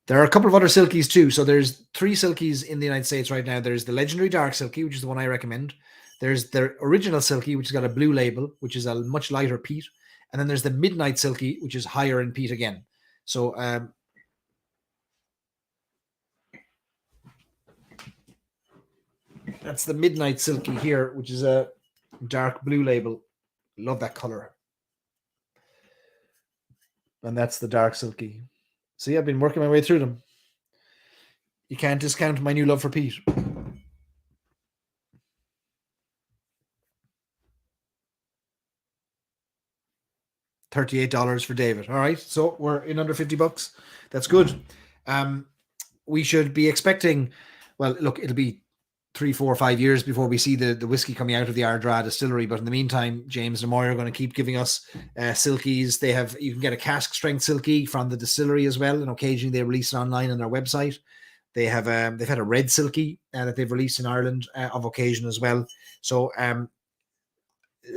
There are a couple of other silkies too. So there's 3 silkies in the United States right now. There's the Legendary Dark Silky, which is the one I recommend. There's the Original Silky, which has got a blue label, which is a much lighter peat. And then there's the Midnight Silky, which is higher in peat again. So that's the Midnight Silky here, which is a dark blue label. Love that color. And that's the Dark Silky. See, I've been working my way through them. You can't discount my new love for peat. $38 for David. All right, so we're in under $50. That's good. We should be expecting, well, look, it'll be 3, 4, 5 years before we see the whiskey coming out of the Ardra distillery. But in the meantime, James and Moy are going to keep giving us silkies. You can get a cask strength silky from the distillery as well, and occasionally they release it online on their website. They've had a red silky that they've released in Ireland of occasion as well. So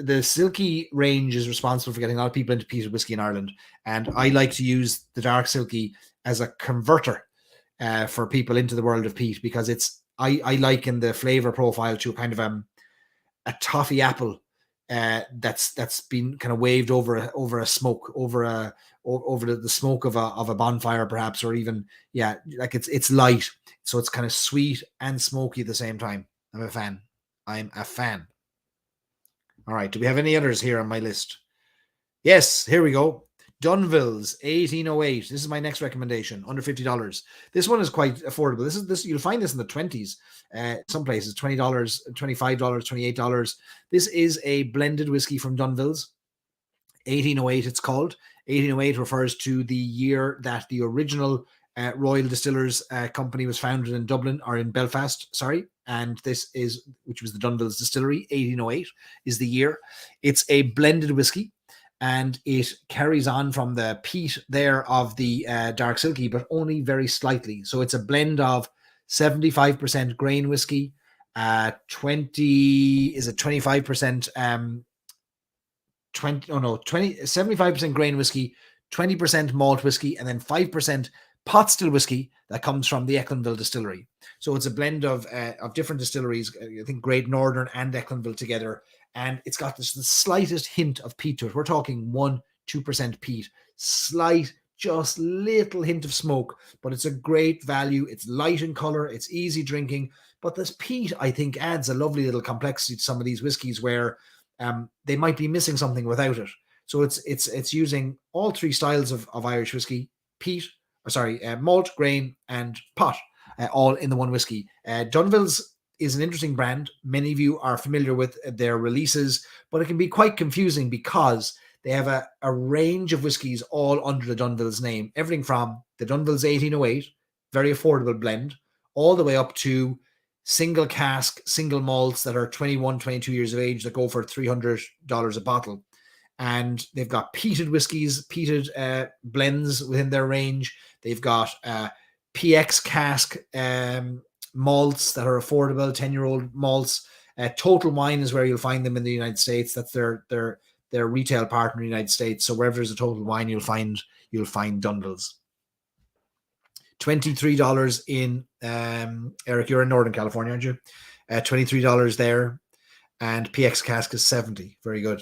the silky range is responsible for getting a lot of people into peated whiskey in Ireland, and I like to use the dark silky as a converter for people into the world of peat, because I liken the flavor profile to a kind of a toffee apple that's been kind of waved over a smoke, over the smoke of a bonfire perhaps, or even like it's light, so it's kind of sweet and smoky at the same time. I'm a fan. All right, do we have any others here on my list? Yes, here we go. Dunville's 1808. This is my next recommendation, under $50. This one is quite affordable. This you'll find this in the 20s. Some places $20, $25, $28. This is a blended whiskey from Dunville's. 1808 it's called. 1808 refers to the year that the original Royal Distillers Company was founded in Dublin, or in Belfast, sorry. And which was the Dunville's distillery. 1808 is the year. It's a blended whiskey, and it carries on from the peat there of the dark silky, but only very slightly. So it's a blend of 75% grain whiskey, 25% 75% grain whiskey, 20% malt whiskey, and then 5% pot still whiskey that comes from the Ecklandville distillery. So it's a blend of different distilleries, I think Great Northern and Ecklandville together, and it's got the slightest hint of peat to it. We're talking 1-2% peat, slight, just little hint of smoke, but it's a great value. It's light in color, it's easy drinking, but this peat, I think, adds a lovely little complexity to some of these whiskeys where they might be missing something without it. So it's using all three styles of Irish whiskey: malt, grain, and pot, all in the one whiskey. Dunville's is an interesting brand. Many of you are familiar with their releases, but it can be quite confusing because they have a range of whiskies all under the Dunville's name. Everything from the Dunville's 1808, very affordable blend, all the way up to single cask, single malts that are 21, 22 years of age that go for $300 a bottle. And they've got peated whiskies, peated blends within their range. They've got PX cask malts that are affordable, 10-year-old malts. Total Wine is where you'll find them in the United States. That's their retail partner in the United States. So wherever there's a Total Wine, you'll find Dunville's. $23 in Eric, you're in Northern California, aren't you? $23 there, and PX cask is $70. Very good.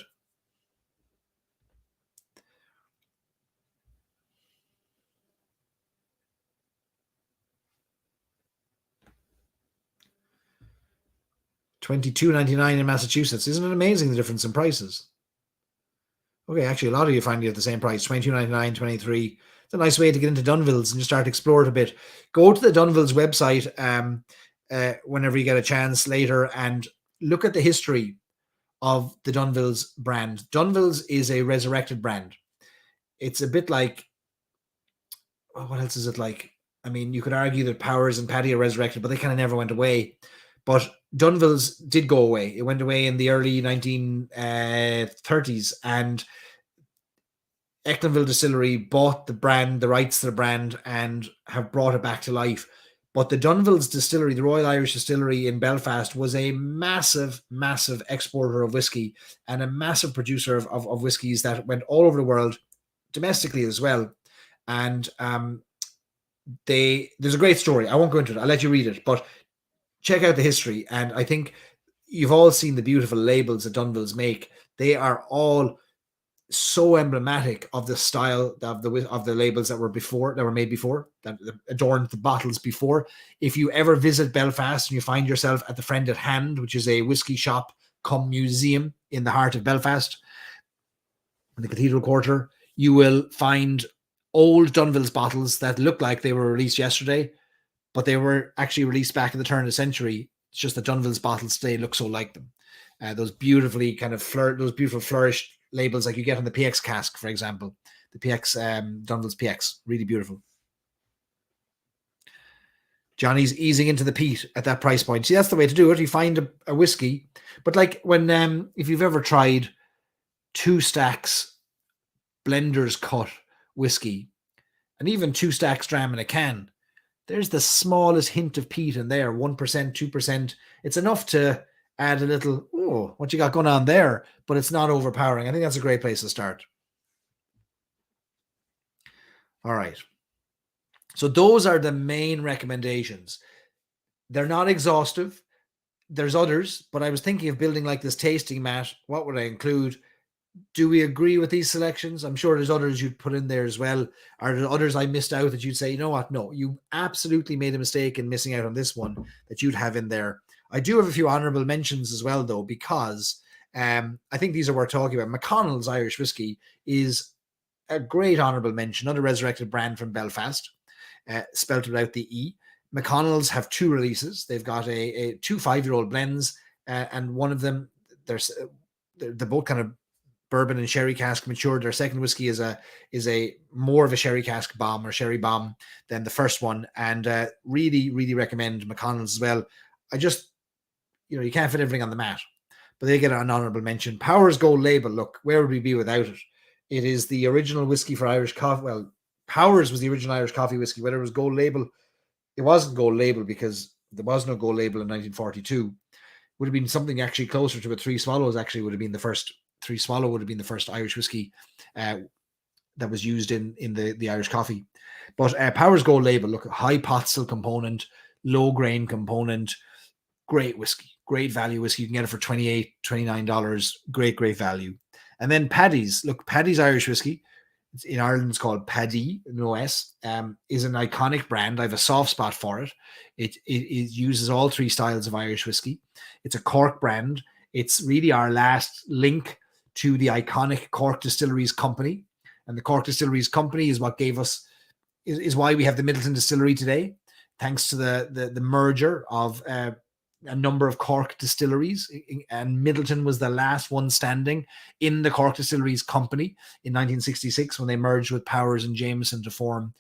$22.99 in Massachusetts. Isn't it amazing the difference in prices? Okay, actually, a lot of you find it at the same price, $22.99, $23. It's a nice way to get into Dunville's and just start to explore it a bit. Go to the Dunville's website whenever you get a chance later and look at the history of the Dunville's brand. Dunville's is a resurrected brand. It's a bit like, what else is it like? I mean, you could argue that Powers and Paddy are resurrected, but they kind of never went away. But Dunville's did go away. It went away in the early 1930s, and Ecklandville Distillery bought the rights to the brand, and have brought it back to life. But the Dunville's distillery, the Royal Irish Distillery in Belfast, was a massive, massive exporter of whiskey and a massive producer of whiskies that went all over the world, domestically as well. And there's a great story. I won't go into it. I'll let you read it, but check out the history. And I think you've all seen the beautiful labels that Dunville's make. They are all so emblematic of the style of the labels that were made before, that adorned the bottles before. If you ever visit Belfast and you find yourself at the Friend at Hand, which is a whiskey shop cum museum in the heart of Belfast, in the Cathedral Quarter, you will find old Dunville's bottles that look like they were released yesterday, but they were actually released back in the turn of the century. It's just that Dunville's bottles today look so like them. Those beautifully kind of those beautiful flourished labels like you get on the PX cask, for example. The PX, Dunville's PX, really beautiful. Johnny's easing into the peat at that price point. See, that's the way to do it. You find a whiskey, but like when if you've ever tried 2 stacks Blender's Cut whiskey, and even 2 stacks dram in a can, there's the smallest hint of peat in there, 1%, 2%. It's enough to add a little, oh, what you got going on there, but it's not overpowering. I think that's a great place to start. All right. So those are the main recommendations. They're not exhaustive. There's others, but I was thinking of building like this tasting mat. What would I include? Do we agree with these selections? I'm sure there's others you'd put in there as well. Are there others I missed out that you'd say, you know what? No, you absolutely made a mistake in missing out on this one that you'd have in there. I do have a few honorable mentions as well, though, because I think these are worth talking about. McConnell's Irish Whiskey is a great honorable mention, another resurrected brand from Belfast, spelt without the E. McConnell's have 2 releases. They've got a 2 5-year-old blends, and one of them, they're both kind of bourbon and sherry cask matured. Their second whiskey is a more of a sherry cask bomb or sherry bomb than the first one, and really recommend McConnell's as well. I just, you can't fit everything on the mat, but they get an honorable mention. Powers Gold Label. Look, where would we be without it? It is the original whiskey for Irish coffee. Well, Powers was the original Irish coffee whiskey. Whether it was Gold Label, it wasn't Gold Label because there was no Gold Label in 1942. Would have been something actually closer to a Three Swallows. Actually, would have been the first. Three Swallow would have been the first Irish whiskey that was used in the Irish coffee. But Powers Gold Label, look, high pot still component, low grain component, great whiskey, great value whiskey. You can get it for $28, $29. Great value. And then Paddy's. Look, Paddy's Irish whiskey, in Ireland it's called Paddy, no S, is an iconic brand. I have a soft spot for it. It uses all 3 styles of Irish whiskey. It's a Cork brand. It's really our last link to the iconic Cork Distilleries Company. And the Cork Distilleries Company is what gave us, is why we have the Midleton Distillery today, thanks to the merger of a number of Cork distilleries. And Midleton was the last one standing in the Cork Distilleries Company in 1966 when they merged with Powers and Jameson to form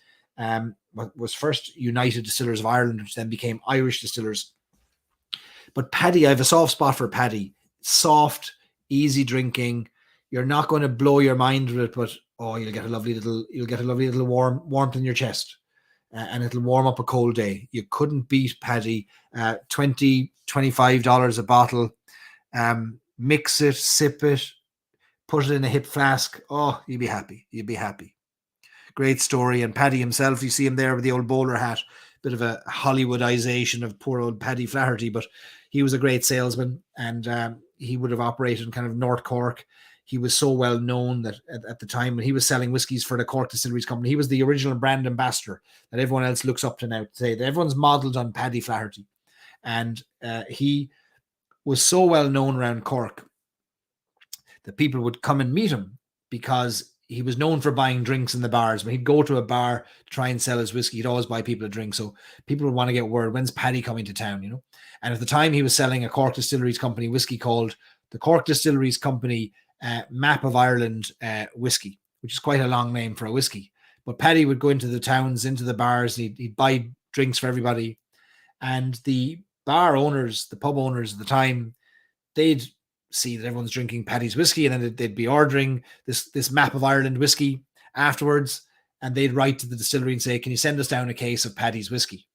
what was first United Distillers of Ireland, which then became Irish Distillers. But Paddy, I have a soft spot for Paddy. Soft, easy drinking. You're not going to blow your mind with it, but you'll get a lovely little warmth in your chest, and it'll warm up a cold day. You couldn't beat Paddy. $20, $25 a bottle. Mix it, sip it, put it in a hip flask. Oh, you'd be happy. You'd be happy. Great story. And Paddy himself, you see him there with the old bowler hat. Bit of a Hollywoodization of poor old Paddy Flaherty, but he was a great salesman, and he would have operated in kind of North Cork. He was so well known that at the time when he was selling whiskies for the Cork Distilleries Company, he was the original brand ambassador that everyone else looks up to now today. That everyone's modelled on Paddy Flaherty, and he was so well known around Cork that people would come and meet him because he was known for buying drinks in the bars. When he'd go to a bar to try and sell his whiskey, he'd always buy people a drink. So people would want to get word, when's Paddy coming to town, And at the time, he was selling a Cork Distilleries Company whiskey called the Cork Distilleries Company Map of Ireland whiskey, which is quite a long name for a whiskey. But Paddy would go into the towns, into the bars, and he'd buy drinks for everybody. And the bar owners, the pub owners at the time, they'd see that everyone's drinking Paddy's whiskey, and then they'd be ordering this Map of Ireland whiskey afterwards, and they'd write to the distillery and say, can you send us down a case of Paddy's whiskey?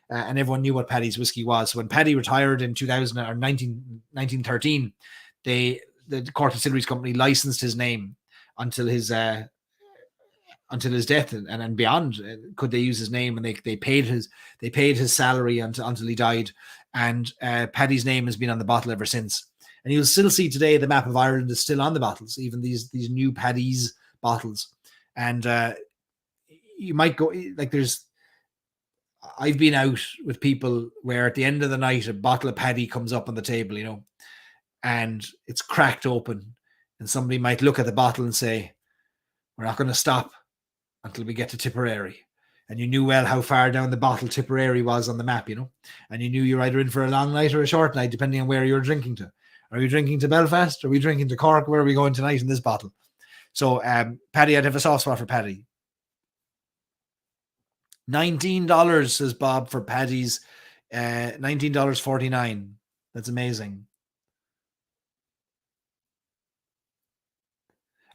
And everyone knew what Paddy's whiskey was. So when Paddy retired in 1913, the Cork Distilleries Company licensed his name until his death and beyond. Could they use his name? And they paid his salary until he died. And Paddy's name has been on the bottle ever since. And you'll still see today the Map of Ireland is still on the bottles, even these new Paddy's bottles. And you might go, like I've been out with people where at the end of the night, a bottle of Paddy comes up on the table, and it's cracked open. And somebody might look at the bottle and say, we're not going to stop until we get to Tipperary. And you knew well how far down the bottle Tipperary was on the map, and you knew you're either in for a long night or a short night, depending on where you're drinking to. Are we drinking to Belfast? Are we drinking to Cork? Where are we going tonight in this bottle? So Paddy, I'd have a soft spot for Paddy. $19, says Bob, for Paddy's. $19.49. That's amazing.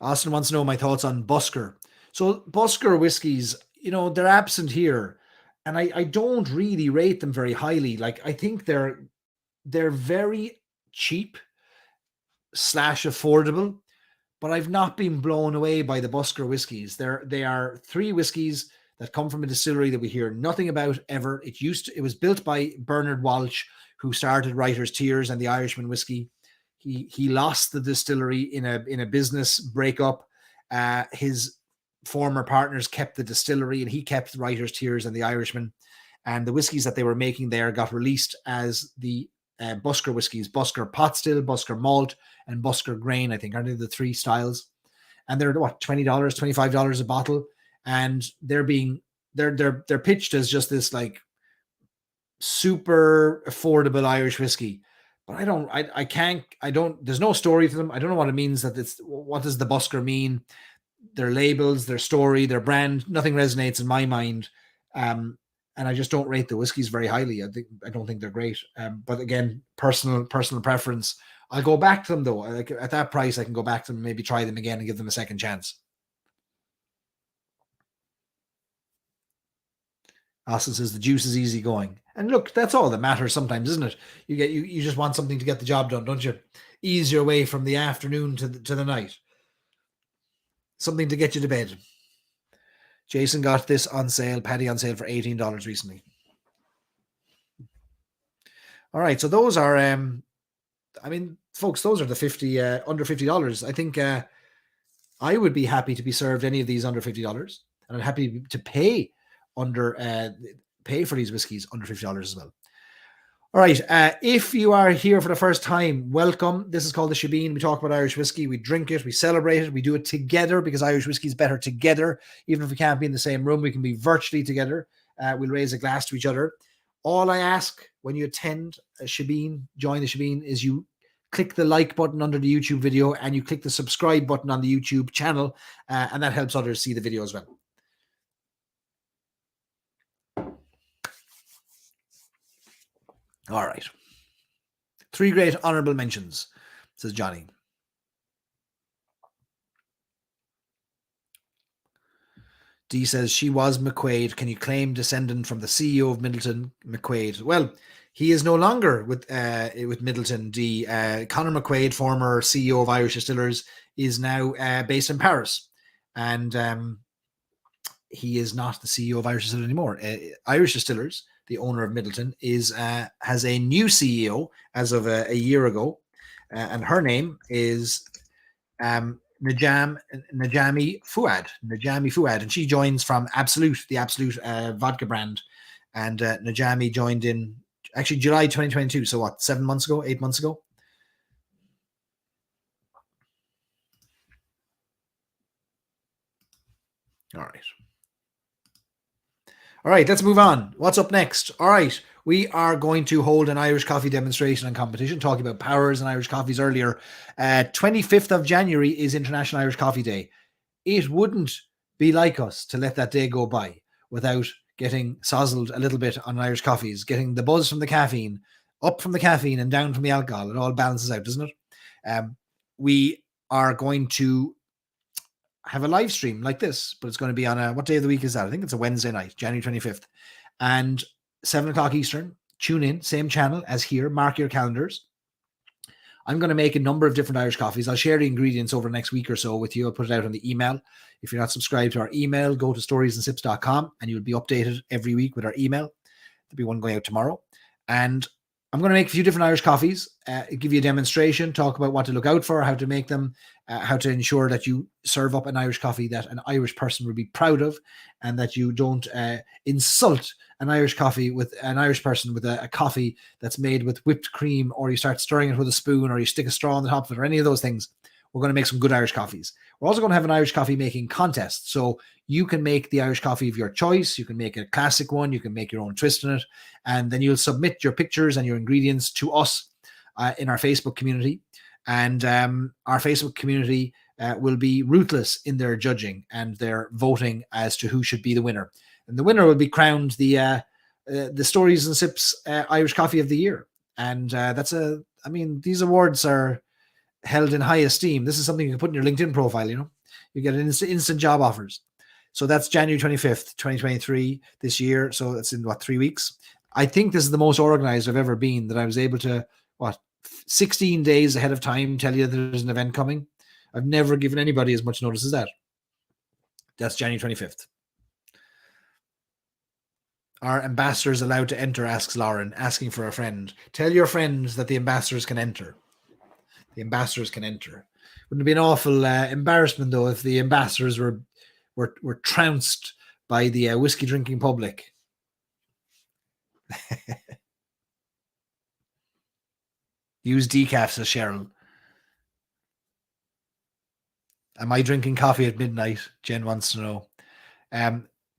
Austin wants to know my thoughts on Busker. So Busker whiskies, they're absent here, and I don't really rate them very highly. Like, I think they're very cheap / affordable, but I've not been blown away by the Busker whiskies. They are 3 whiskies that come from a distillery that we hear nothing about ever. It was built by Bernard Walsh, who started Writer's Tears and the Irishman whiskey. He lost the distillery in a business breakup. His former partners kept the distillery, and he kept Writer's Tears and the Irishman. And the whiskies that they were making there got released as the Busker whiskies: Busker Pot Still, Busker Malt, and Busker Grain. I think are the 3 styles, and they're $20, $25 a bottle, and they're pitched as just this like super affordable Irish whiskey. But there's no story to them. I don't know what it means. What does the Busker mean? Their labels, their story, their brand, nothing resonates in my mind. And I just don't rate the whiskeys very highly. I don't think they're great. But again, personal preference. I'll go back to them though. Like, at that price, I can go back to them, maybe try them again and give them a second chance. Austin says the juice is easy going. And look, that's all that matters sometimes, isn't it? You just want something to get the job done, don't you? Ease your way from the afternoon to the night. Something to get you to bed. Jason got this on sale, Paddy on sale for $18 recently. All right, so those are, folks, those are the 50 under $50. I think I would be happy to be served any of these under $50, and I'm happy to pay for these whiskeys under $50 as well. All right, if you are here for the first time, welcome. This is called the Shebeen. We talk about Irish whiskey. We drink it. We celebrate it. We do it together because Irish whiskey is better together. Even if we can't be in the same room, we can be virtually together. We'll raise a glass to each other. All I ask when you attend a Shebeen, join the Shebeen, is you click the like button under the YouTube video and you click the subscribe button on the YouTube channel, and that helps others see the video as well. All right. 3 great honorable mentions, says Johnny. D says, she was McQuaid. Can you claim descendant from the CEO of Middleton, McQuaid? Well, he is no longer with Middleton, D. Conor McQuaid, former CEO of Irish Distillers, is now based in Paris. And he is not the CEO of Irish Distillers anymore. Irish Distillers, the owner of Middleton, has a new CEO as of a year ago, and her name is Najami Fuad, and she joins from Absolute, the Absolute vodka brand. And Najami joined in actually July 2022. So what, 8 months ago? All right, let's move on. What's up next? All right, we are going to hold an Irish coffee demonstration and competition, talking about powers and Irish coffees earlier. 25th of January is International Irish Coffee Day. It wouldn't be like us to let that day go by without getting sozzled a little bit on Irish coffees, getting the buzz from the caffeine, up from the caffeine and down from the alcohol. It all balances out, doesn't it? We are going to have a live stream like this, but it's going to be on what day of the week is that? I think it's a Wednesday night, January 25th, and 7:00 Eastern. Tune in, same channel as here. Mark your calendars. I'm going to make a number of different Irish coffees. I'll share the ingredients over the next week or so with you. I'll put it out on the email. If you're not subscribed to our email, go to storiesandsIps.com and you'll be updated every week with our email. There'll be one going out tomorrow. And I'm going to make a few different Irish coffees, give you a demonstration, talk about what to look out for, how to make them, how to ensure that you serve up an Irish coffee that an Irish person would be proud of, and that you don't insult an Irish coffee with an Irish person with a coffee that's made with whipped cream, or you start stirring it with a spoon, or you stick a straw on the top of it, or any of those things. We're going to make some good Irish coffees. We're also going to have an Irish coffee making contest. So you can make the Irish coffee of your choice. You can make a classic one. You can make your own twist in it. And then you'll submit your pictures and your ingredients to us in our Facebook community. And our Facebook community will be ruthless in their judging and their voting as to who should be the winner. And the winner will be crowned the Stories and Sips Irish Coffee of the Year. And these awards are held in high esteem. This is something you can put in your LinkedIn profile, You get instant job offers. So that's January 25th, 2023 this year. So that's in 3 weeks. I think this is the most organized I've ever been, that I was able to, 16 days ahead of time tell you there's an event coming. I've never given anybody as much notice as that. That's January 25th. Are ambassadors allowed to enter, asks Lauren, asking for a friend. Tell your friends that the ambassadors can enter. The ambassadors can enter. Wouldn't it be an awful embarrassment, though, if the ambassadors were trounced by the whiskey drinking public? Use decaf, says Cheryl. Am I drinking coffee at midnight? Jen wants to know.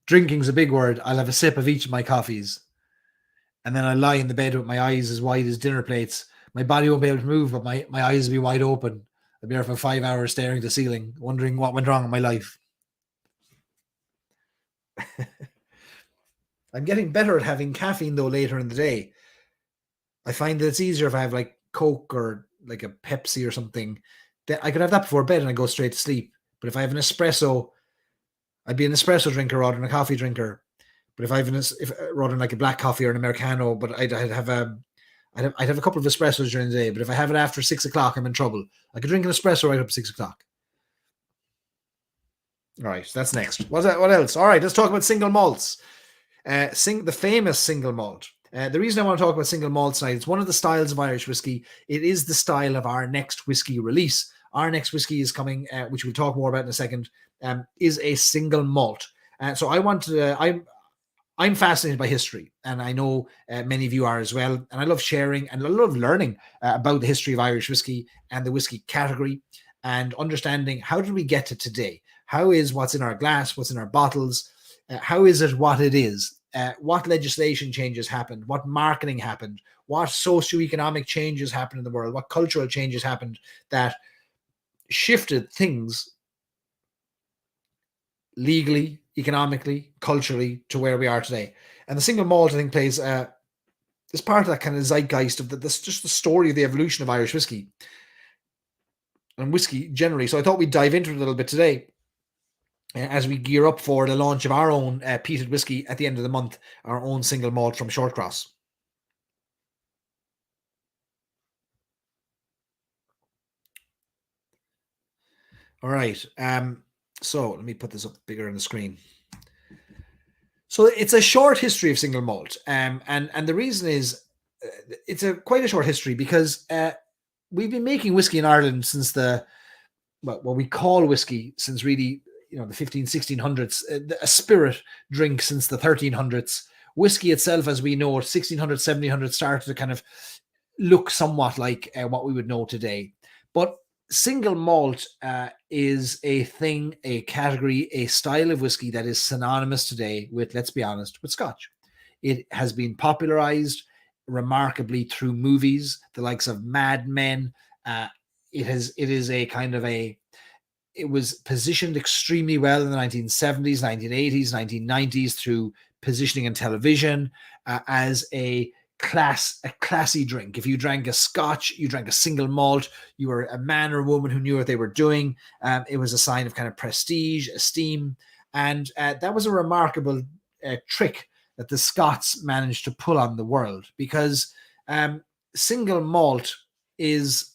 Drinking's a big word. I'll have a sip of each of my coffees, and then I lie in the bed with my eyes as wide as dinner plates. My body won't be able to move, but my eyes will be wide open. I'll be there for 5 hours staring at the ceiling, wondering what went wrong in my life. I'm getting better at having caffeine, though, later in the day. I find that it's easier if I have like Coke or like a Pepsi or something. That I could have that before bed and I go straight to sleep. But if I have an espresso, I'd be an espresso drinker rather than a coffee drinker. But if I have rather than like a black coffee or an Americano, but I'd have a couple of espressos during the day. But if I have it after 6 o'clock, I'm in trouble. I could drink an espresso right up to 6 o'clock. All right, that's next. What else? All right, let's talk about single malts. The famous single malt. The reason I want to talk about single malt tonight, it's one of the styles of Irish whiskey. It is the style of our next whiskey release. Our next whiskey is coming, which we'll talk more about in a second, is a single malt. So I want to, I'm fascinated by history, and I know many of you are as well. And I love sharing and I love learning about the history of Irish whiskey and the whiskey category, and understanding how did we get to today? How is what's in our glass, what's in our bottles? How is it what it is? What legislation changes happened? What marketing happened? What socioeconomic changes happened in the world? What cultural changes happened that shifted things legally, economically, culturally to where we are today? And the single malt, I think, plays is part of that kind of zeitgeist of just the story of the evolution of Irish whiskey and whiskey generally. So I thought we'd dive into it a little bit today, as we gear up for the launch of our own peated whiskey at the end of the month, our own single malt from Shortcross. All right. So let me put this up bigger on the screen. So it's a short history of single malt. And the reason is it's quite a short history because we've been making whiskey in Ireland since what we call whiskey since really, the 1600s, a spirit drink since the 1300s. Whiskey itself, as we know it, 1600s, 1700s, started to kind of look somewhat like what we would know today. But single malt is a thing, a category, a style of whiskey that is synonymous today with, let's be honest, with Scotch. It has been popularized remarkably through movies, the likes of Mad Men. It was positioned extremely well in the 1970s, 1980s, 1990s through positioning in television as a classy drink. If you drank a Scotch, you drank a single malt, you were a man or a woman who knew what they were doing. It was a sign of kind of prestige, esteem. And that was a remarkable trick that the Scots managed to pull on the world, because single malt is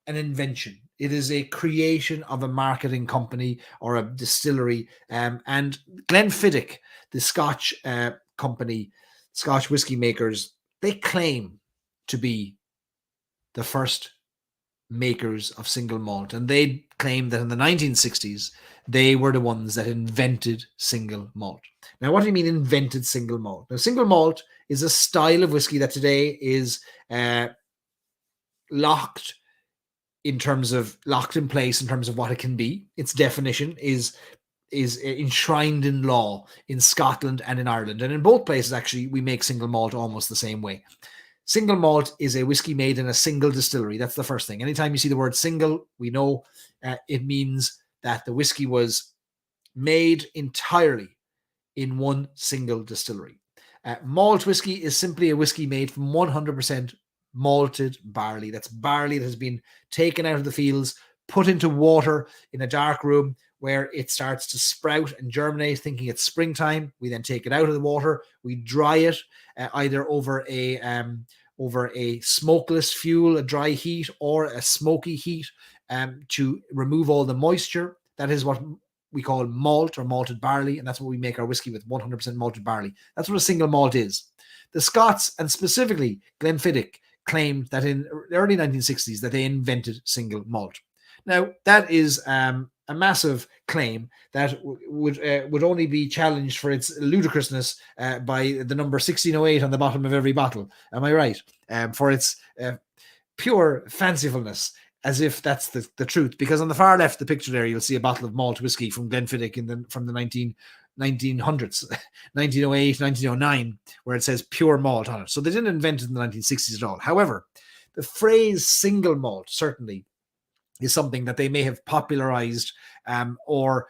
an invention. It is a creation of a marketing company or a distillery. And Glenfiddich, the Scotch company, Scotch whiskey makers, they claim to be the first makers of single malt. And they claim that in the 1960s, they were the ones that invented single malt. Now, what do you mean invented single malt? Now, single malt is a style of whiskey that today is locked in place in terms of what it can be. Its definition is enshrined in law in Scotland and in Ireland. And in both places, actually, we make single malt almost the same way. Single malt is a whiskey made in a single distillery. That's the first thing. Anytime you see the word single, we know it means that the whiskey was made entirely in one single distillery. Malt whiskey is simply a whiskey made from 100% malted barley. That's barley that has been taken out of the fields, put into water in a dark room where it starts to sprout and germinate, thinking it's springtime. We then take it out of the water. We dry it either over a smokeless fuel, a dry heat, or a smoky heat to remove all the moisture. That is what we call malt or malted barley, and that's what we make our whiskey with, 100% malted barley. That's what a single malt is. The Scots, and specifically Glenfiddich, claimed that in the early 1960s that they invented single malt. Now, that is a massive claim that would only be challenged for its ludicrousness by the number 1608 on the bottom of every bottle. Am I right? For its pure fancifulness, as if that's the truth. Because on the far left, the picture there, you'll see a bottle of malt whiskey from Glenfiddich from the 1900s, 1908, 1909, where it says pure malt on it. So they didn't invent it in the 1960s at all. However, the phrase single malt certainly is something that they may have popularized or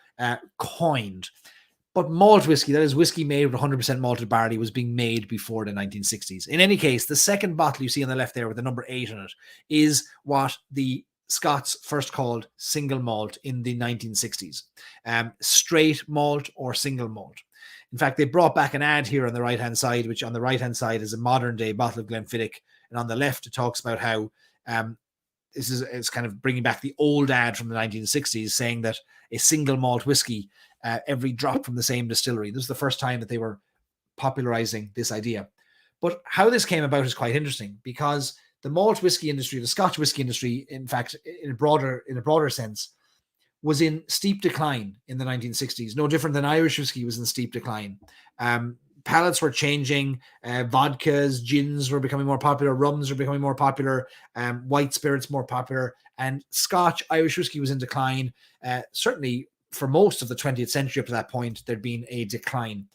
coined. But malt whiskey, that is whiskey made with 100% malted barley, was being made before the 1960s. In any case, the second bottle you see on the left there with the number 8 on it is what the Scots first called single malt in the 1960s. Straight malt or single malt. In fact, they brought back an ad here on the right-hand side, which on the right-hand side is a modern-day bottle of Glenfiddich. And on the left, it talks about how it's kind of bringing back the old ad from the 1960s saying that a single malt whiskey, every drop from the same distillery. This is the first time that they were popularizing this idea. But how this came about is quite interesting, because the malt whiskey industry, the Scotch whiskey industry, in fact, in a broader sense, was in steep decline in the 1960s. No different than Irish whiskey was in steep decline. Palates were changing, vodkas, gins were becoming more popular, rums were becoming more popular, white spirits more popular, and Scotch, Irish whiskey was in decline. Certainly for most of the 20th century up to that point, there'd been a decline.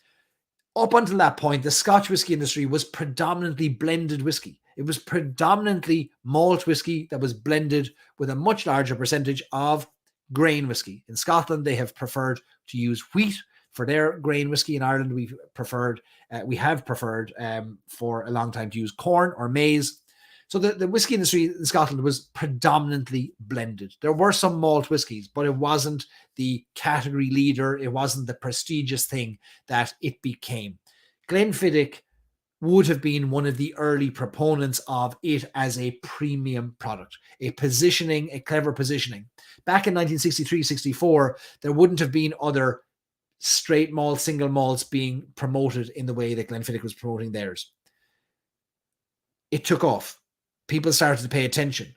Up until that point, the Scotch whiskey industry was predominantly blended whiskey. It was predominantly malt whiskey that was blended with a much larger percentage of grain whiskey. In Scotland, they have preferred to use wheat for their grain whiskey. In Ireland, we have preferred for a long time to use corn or maize. So the whiskey industry in Scotland was predominantly blended. There were some malt whiskies, but it wasn't the category leader. It wasn't the prestigious thing that it became. Glenfiddich would have been one of the early proponents of it as a premium product, a clever positioning. Back in 1963-64, there wouldn't have been other straight malt, single malts being promoted in the way that Glenfiddich was promoting theirs. It took off. People started to pay attention,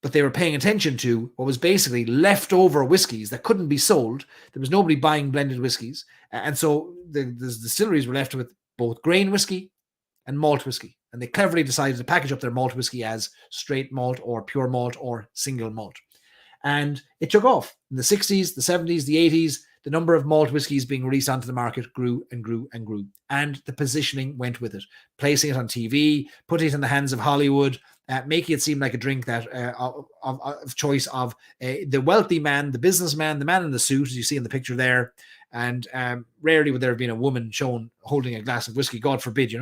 but they were paying attention to what was basically leftover whiskies that couldn't be sold. There was nobody buying blended whiskies. And so the distilleries were left with both grain whiskey and malt whiskey. And they cleverly decided to package up their malt whiskey as straight malt or pure malt or single malt. And it took off. In the 60s, the 70s, the 80s, the number of malt whiskies being released onto the market grew and grew and grew. And the positioning went with it. Placing it on TV, putting it in the hands of Hollywood, making it seem like a drink that of choice of the wealthy man, the businessman, the man in the suit, as you see in the picture there. And rarely would there have been a woman shown holding a glass of whiskey, God forbid,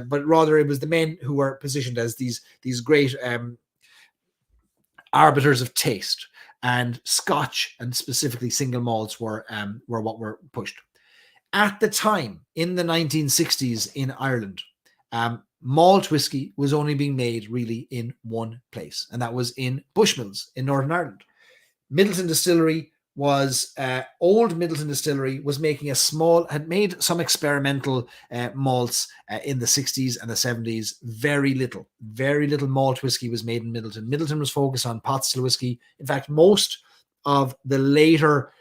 but rather it was the men who were positioned as these great arbiters of taste. And Scotch and specifically single malts were what were pushed. At the time, in the 1960s in Ireland, malt whiskey was only being made really in one place, and that was in Bushmills in Northern Ireland. Middleton Distillery was old Middleton Distillery was making had made some experimental malts in the 60s and the 70s. Very little malt whiskey was made in Middleton. Middleton was focused on pot still whiskey. In fact, most of the later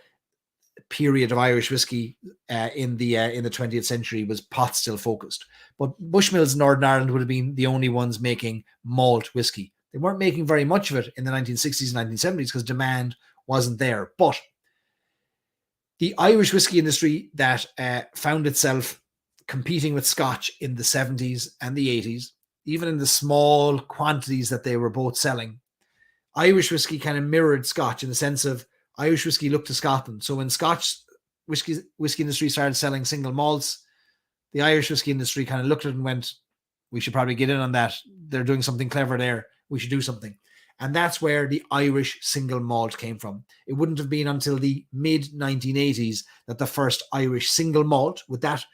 period of Irish whiskey in the 20th century was pot still focused. But Bushmills in Northern Ireland would have been the only ones making malt whiskey. They weren't making very much of it in the 1960s and 1970s because demand wasn't there. But the Irish whiskey industry that found itself competing with Scotch in the 70s and the 80s, even in the small quantities that they were both selling, Irish whiskey kind of mirrored Scotch in the sense of Irish whiskey looked to Scotland. So when Scotch whiskey industry started selling single malts, the Irish whiskey industry kind of looked at it and went, we should probably get in on that. They're doing something clever there. We should do something. And that's where the Irish single malt came from. It wouldn't have been until the mid 1980s that the first Irish single malt with that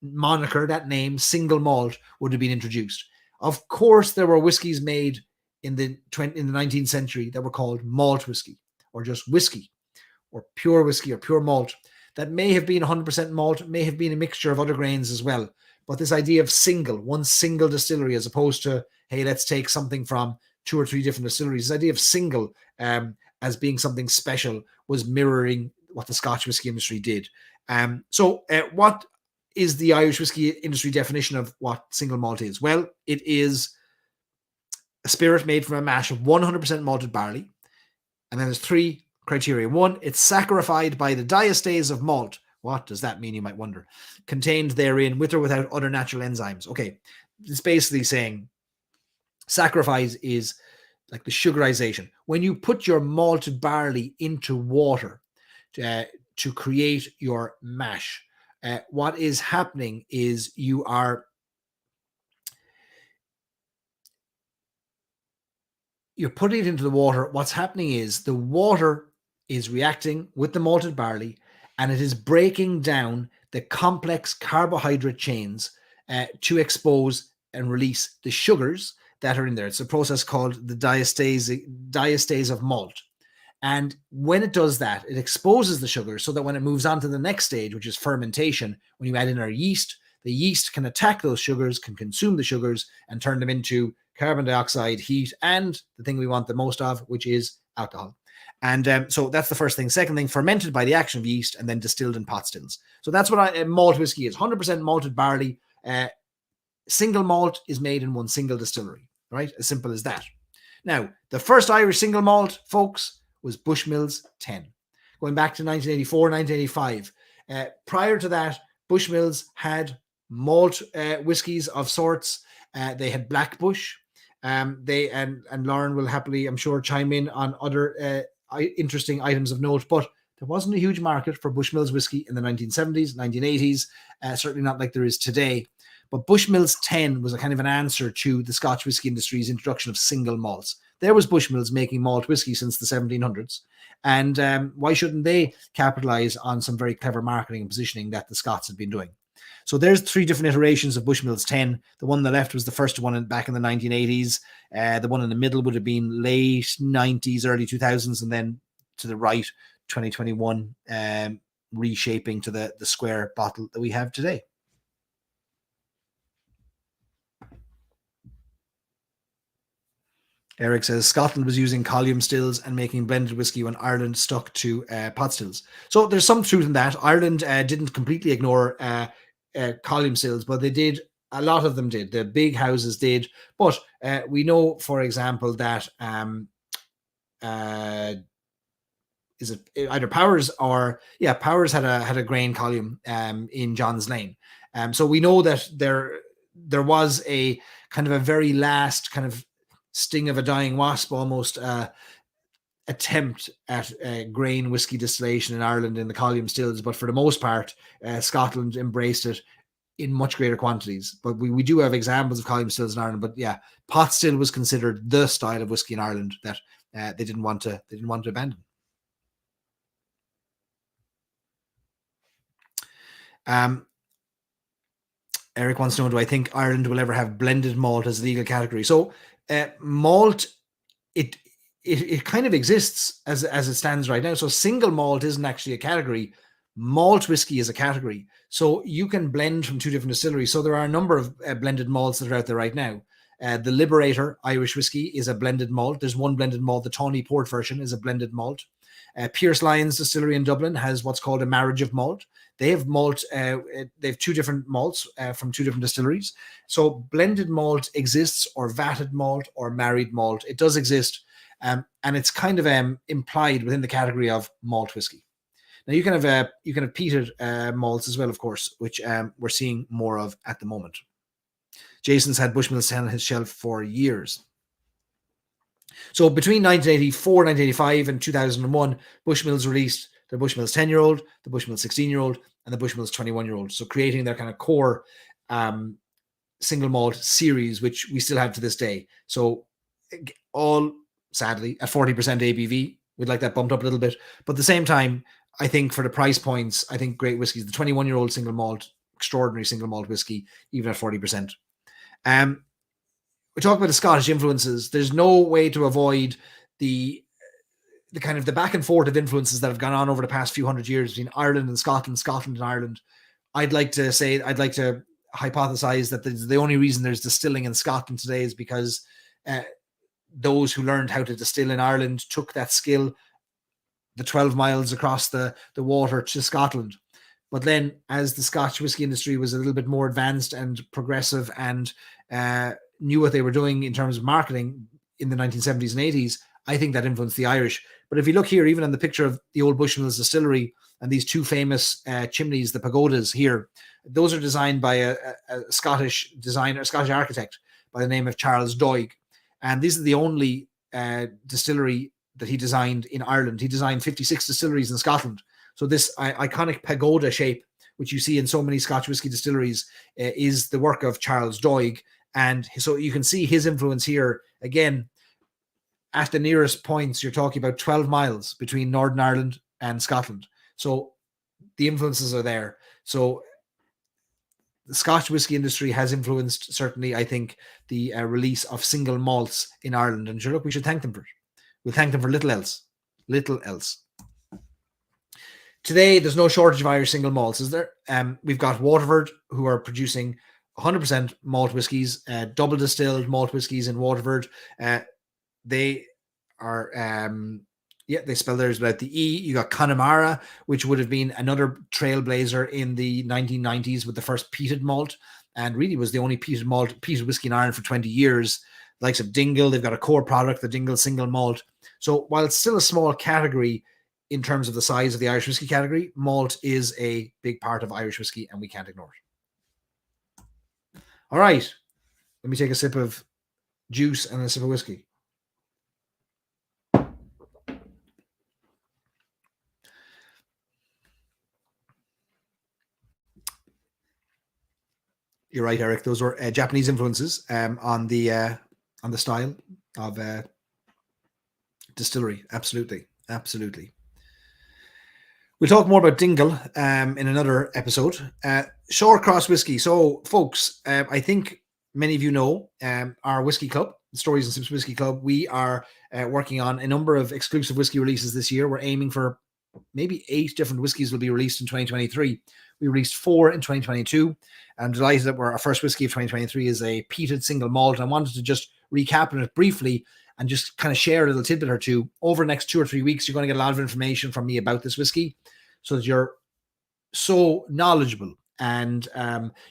moniker, that name, single malt, would have been introduced. Of course, there were whiskies made in the 19th century that were called malt whiskey, or just whiskey, or pure whiskey, or pure malt. That may have been 100% malt, may have been a mixture of other grains as well. But this idea of one single distillery, as opposed to, hey, let's take something from 2 or 3 different distilleries, this idea of single as being something special was mirroring what the Scotch whiskey industry did. So what is the Irish whiskey industry definition of what single malt is? Well, it is a spirit made from a mash of 100% malted barley. And then there's 3 criteria. 1, it's saccharified by the diastase of malt. What does that mean, you might wonder? Contained therein, with or without other natural enzymes. Okay, it's basically saying saccharify is like the sugarization. When you put your malted barley into water to create your mash, what is happening is you're putting it into the water. What's happening is the water is reacting with the malted barley, and it is breaking down the complex carbohydrate chains to expose and release the sugars that are in there. It's a process called the diastase of malt. And when it does that, it exposes the sugar so that when it moves on to the next stage, which is fermentation, when you add in our yeast, the yeast can attack those sugars, can consume the sugars, and turn them into carbon dioxide, heat, and the thing we want the most of, which is alcohol. And so that's the first thing. Second thing, fermented by the action of yeast and then distilled in pot stills. So that's what malt whiskey is. 100% malted barley. Single malt is made in one single distillery, right? As simple as that. Now, the first Irish single malt, folks, was Bushmills 10. Going back to 1984, 1985. Prior to that, Bushmills had malt whiskies of sorts. They had Blackbush. And Lauren will happily, I'm sure, chime in on other interesting items of note, but there wasn't a huge market for Bushmills whiskey in the 1970s, 1980s, certainly not like there is today. But Bushmills 10 was a kind of an answer to the Scotch whiskey industry's introduction of single malts. There was Bushmills making malt whiskey since the 1700s. And why shouldn't they capitalize on some very clever marketing and positioning that the Scots had been doing? So there's 3 different iterations of Bushmills 10. The one on the left was the first one back in the 1980s. The one in the middle would have been late 90s, early 2000s, and then to the right, 2021, reshaping to the square bottle that we have today. Eric says Scotland was using column stills and making blended whiskey when Ireland stuck to pot stills. So there's some truth in that. Ireland didn't completely ignore column stills, but they did. A lot of them did. The big houses did. But we know, for example, that is it either Powers or Powers had a grain column in John's Lane. So we know that there was a kind of a very last kind of sting of a dying wasp almost attempt at grain whiskey distillation in Ireland in the column stills, but for the most part Scotland embraced it in much greater quantities. But we do have examples of column stills in Ireland, but pot still was considered the style of whiskey in Ireland that they didn't want to abandon. Eric wants to know, do I think Ireland will ever have blended malt as a legal category? So malt, it kind of exists as it stands right now. So single malt isn't actually a category. Malt whiskey is a category. So you can blend from 2 different distilleries. So there are a number of blended malts that are out there right now. The Liberator Irish whiskey is a blended malt. There's one blended malt. The Tawny Port version is a blended malt. Pierce Lyons Distillery in Dublin has what's called a marriage of malt. They have malt. They have 2 different malts from 2 different distilleries. So blended malt exists, or vatted malt, or married malt. It does exist, and it's kind of implied within the category of malt whiskey. Now you can have peated malts as well, of course, which we're seeing more of at the moment. Jason's had Bushmills 10 on his shelf for years. So between 1984, 1985, and 2001, Bushmills released the Bushmills 10-year-old, the Bushmills 16-year-old, and the Bushmills 21-year-old. So creating their kind of core single malt series, which we still have to this day. So all, sadly, at 40% ABV. We'd like that bumped up a little bit. But at the same time, I think for the price points, I think great whiskies, the 21-year-old single malt, extraordinary single malt whiskey, even at 40%. We talk about the Scottish influences. There's no way to avoid the kind of the back and forth of influences that have gone on over the past few hundred years between Ireland and Scotland, Scotland and Ireland. I'd like to hypothesize that the only reason there's distilling in Scotland today is because those who learned how to distill in Ireland took that skill the 12 miles across the water to Scotland. But then as the Scotch whiskey industry was a little bit more advanced and progressive and knew what they were doing in terms of marketing in the 1970s and 80s, I think that influenced the Irish. But if you look here, even on the picture of the old Bushmills distillery and these two famous chimneys, the pagodas here, those are designed by a Scottish designer, a Scottish architect by the name of Charles Doig. And these are the only distillery that he designed in Ireland. He designed 56 distilleries in Scotland. So this iconic pagoda shape, which you see in so many Scotch whiskey distilleries, is the work of Charles Doig. And so you can see his influence here. Again, at the nearest points, you're talking about 12 miles between Northern Ireland and Scotland. So the influences are there. So the Scotch whiskey industry has influenced, certainly, I think, the release of single malts in Ireland. And sure, look, we should thank them for it. We'll thank them for little else. Little else. Today, there's no shortage of Irish single malts, is there? We've got Waterford, who are producing 100% malt whiskies, double distilled malt whiskies in Waterford. They are, they spell theirs without the E. You got Connemara, which would have been another trailblazer in the 1990s with the first peated malt, and really was the only peated whiskey in Ireland for 20 years. The likes of Dingle, they've got a core product, the Dingle single malt. So while it's still a small category in terms of the size of the Irish whiskey category, malt is a big part of Irish whiskey, and we can't ignore it. All right, let me take a sip of juice and a sip of whiskey. You're right, Eric. Those were Japanese influences on the style of distillery. Absolutely, absolutely. We'll talk more about Dingle in another episode. Shortcross Whiskey. So, folks, I think many of you know our whiskey club, the Stories and Sips Whiskey Club. We are working on a number of exclusive whiskey releases this year. We're aiming for maybe 8 different whiskies will be released in 2023. We released 4 in 2022. I'm delighted that our first whiskey of 2023 is a peated single malt. I wanted to just recap on it briefly and just kind of share a little tidbit or two. Over the next 2 or 3 weeks, you're going to get a lot of information from me about this whiskey so that you're so knowledgeable and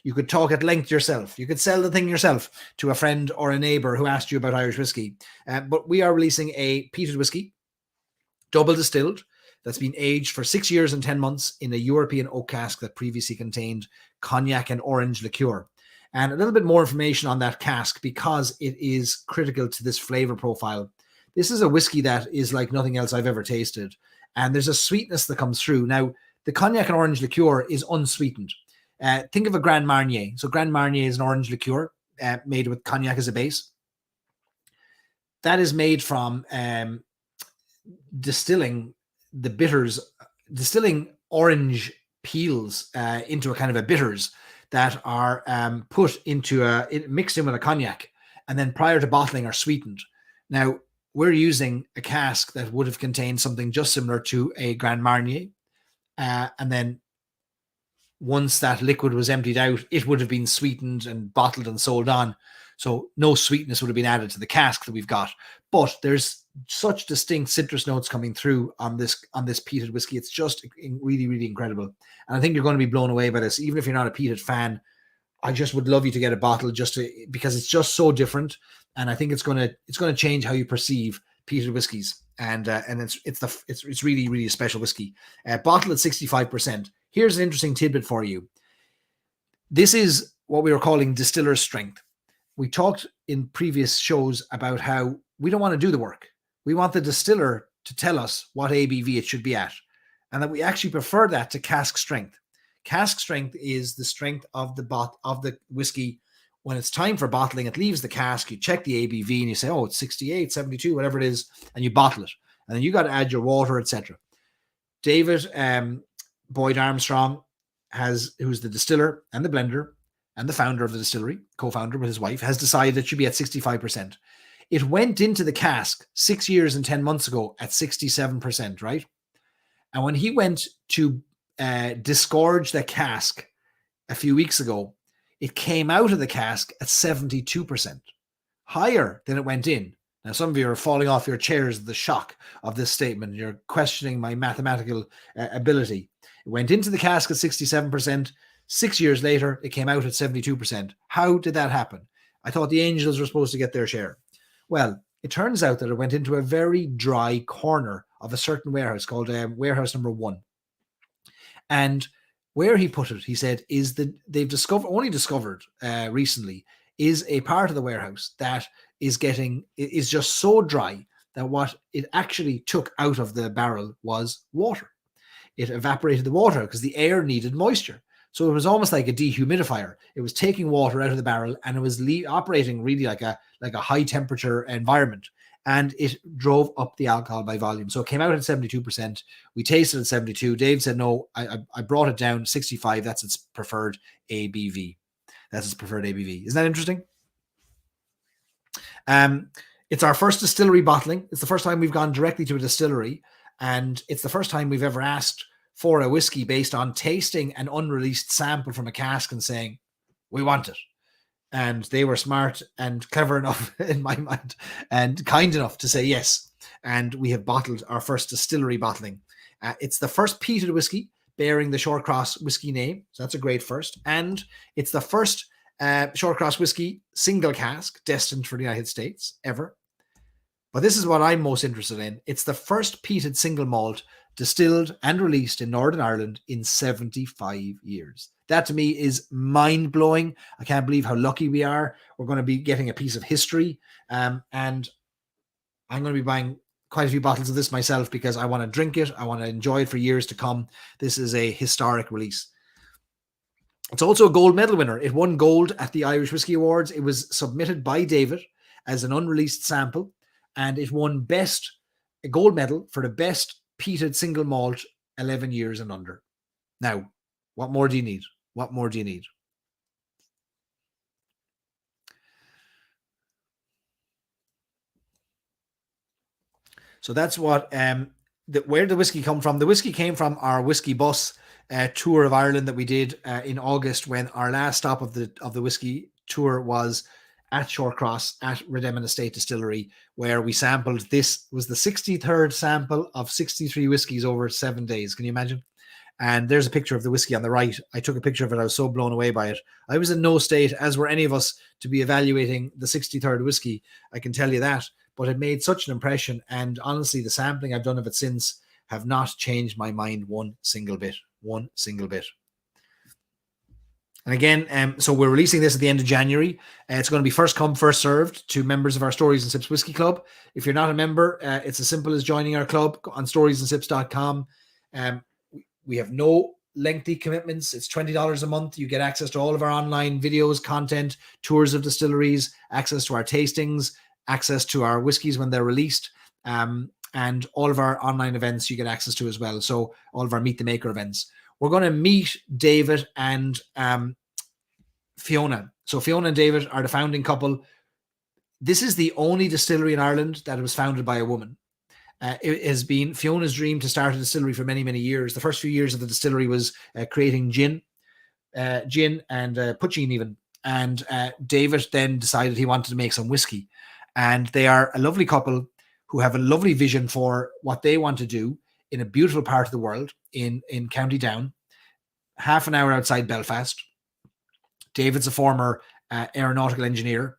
you could talk at length yourself. You could sell the thing yourself to a friend or a neighbor who asked you about Irish whiskey. But we are releasing a peated whiskey, double distilled, that's been aged for 6 years and 10 months in a European oak cask that previously contained cognac and orange liqueur. And a little bit more information on that cask because it is critical to this flavor profile. This is a whiskey that is like nothing else I've ever tasted. And there's a sweetness that comes through. Now, the cognac and orange liqueur is unsweetened. Think of a Grand Marnier. So Grand Marnier is an orange liqueur made with cognac as a base. That is made from distilling the bitters, distilling orange peels into a kind of a bitters that are put into mixed in with a cognac, and then prior to bottling are sweetened. Now, we're using a cask that would have contained something just similar to a Grand Marnier. And then once that liquid was emptied out, it would have been sweetened and bottled and sold on. So no sweetness would have been added to the cask that we've got. But there's such distinct citrus notes coming through on this peated whiskey. It's just really, really incredible. And I think you're going to be blown away by this. Even if you're not a peated fan, I just would love you to get a bottle because it's just so different. And I think it's going to change how you perceive peated whiskies. And it's really, really a special whiskey. Bottled at 65%. Here's an interesting tidbit for you. This is what we were calling distiller's strength. We talked in previous shows about how we don't want to do the work. We want the distiller to tell us what ABV it should be at. and that we actually prefer that to cask strength. Cask strength is the strength of the whiskey. When it's time for bottling, it leaves the cask, you check the ABV and you say, oh, it's 68, 72, whatever it is, and you bottle it. And then you got to add your water, etc. David Boyd Armstrong, who's the distiller and the blender and the founder of the distillery, co-founder with his wife, has decided it should be at 65%. It went into the cask 6 years and 10 months ago at 67%, right? And when he went to disgorge the cask a few weeks ago, it came out of the cask at 72%, higher than it went in. Now, some of you are falling off your chairs at the shock of this statement. You're questioning my mathematical ability. It went into the cask at 67%. 6 years later, it came out at 72%. How did that happen? I thought the Angels were supposed to get their share. Well, it turns out that it went into a very dry corner of a certain warehouse called warehouse number 1. And where he put it, he said, is that they've only discovered recently is a part of the warehouse that is just so dry that what it actually took out of the barrel was water. It evaporated the water because the air needed moisture. So it was almost like a dehumidifier. It was taking water out of the barrel and it was operating really like a high temperature environment. And it drove up the alcohol by volume. So it came out at 72%. We tasted at 72. Dave said, no, I brought it down 65. That's its preferred ABV. Isn't that interesting? It's our first distillery bottling. It's the first time we've gone directly to a distillery. And it's the first time we've ever asked for a whiskey based on tasting an unreleased sample from a cask and saying, we want it. And they were smart and clever enough, in my mind, and kind enough to say yes. And we have bottled our first distillery bottling. It's the first peated whiskey bearing the Shortcross Whiskey name. So that's a great first. And it's the first Shortcross Whiskey single cask destined for the United States ever. But this is what I'm most interested in. It's the first peated single malt distilled and released in Northern Ireland in 75 years. That to me is mind-blowing. I can't believe how lucky we are. We're going to be getting a piece of history. And I'm going to be buying quite a few bottles of this myself because I want to drink it. I want to enjoy it for years to come. This is a historic release. It's also a gold medal winner. It won gold at the Irish Whiskey Awards. It was submitted by David as an unreleased sample, and it won a gold medal for the best peated single malt 11 years and under. Now, what more do you need? What more do you need? So that's what where the whiskey come from. The whiskey came from our whiskey bus tour of Ireland that we did in August, when our last stop of the whiskey tour was at Shortcross at Redemon Estate Distillery, where we sampled. This was the 63rd sample of 63 whiskeys over 7 days. Can you imagine? And there's a picture of the whiskey on the right. I took a picture of it. I was so blown away by it. I was in no state, as were any of us, to be evaluating the 63rd whiskey. I can tell you that. But it made such an impression. And honestly, the sampling I've done of it since have not changed my mind one single bit. And again, so we're releasing this at the end of January. It's going to be first come, first served to members of our Stories and Sips Whiskey Club. If you're not a member, it's as simple as joining our club on storiesandsIps.com. We have no lengthy commitments. It's $20 a month. You get access to all of our online videos, content, tours of distilleries, access to our tastings, access to our whiskeys when they're released, and all of our online events you get access to as well. So all of our Meet the Maker events. We're going to meet David and Fiona. So Fiona and David are the founding couple. This is the only distillery in Ireland that was founded by a woman. It has been Fiona's dream to start a distillery for many, many years. The first few years of the distillery was creating gin and poitín even. And David then decided he wanted to make some whiskey. And they are a lovely couple who have a lovely vision for what they want to do in a beautiful part of the world in County Down, half an hour outside Belfast. David's a former aeronautical engineer,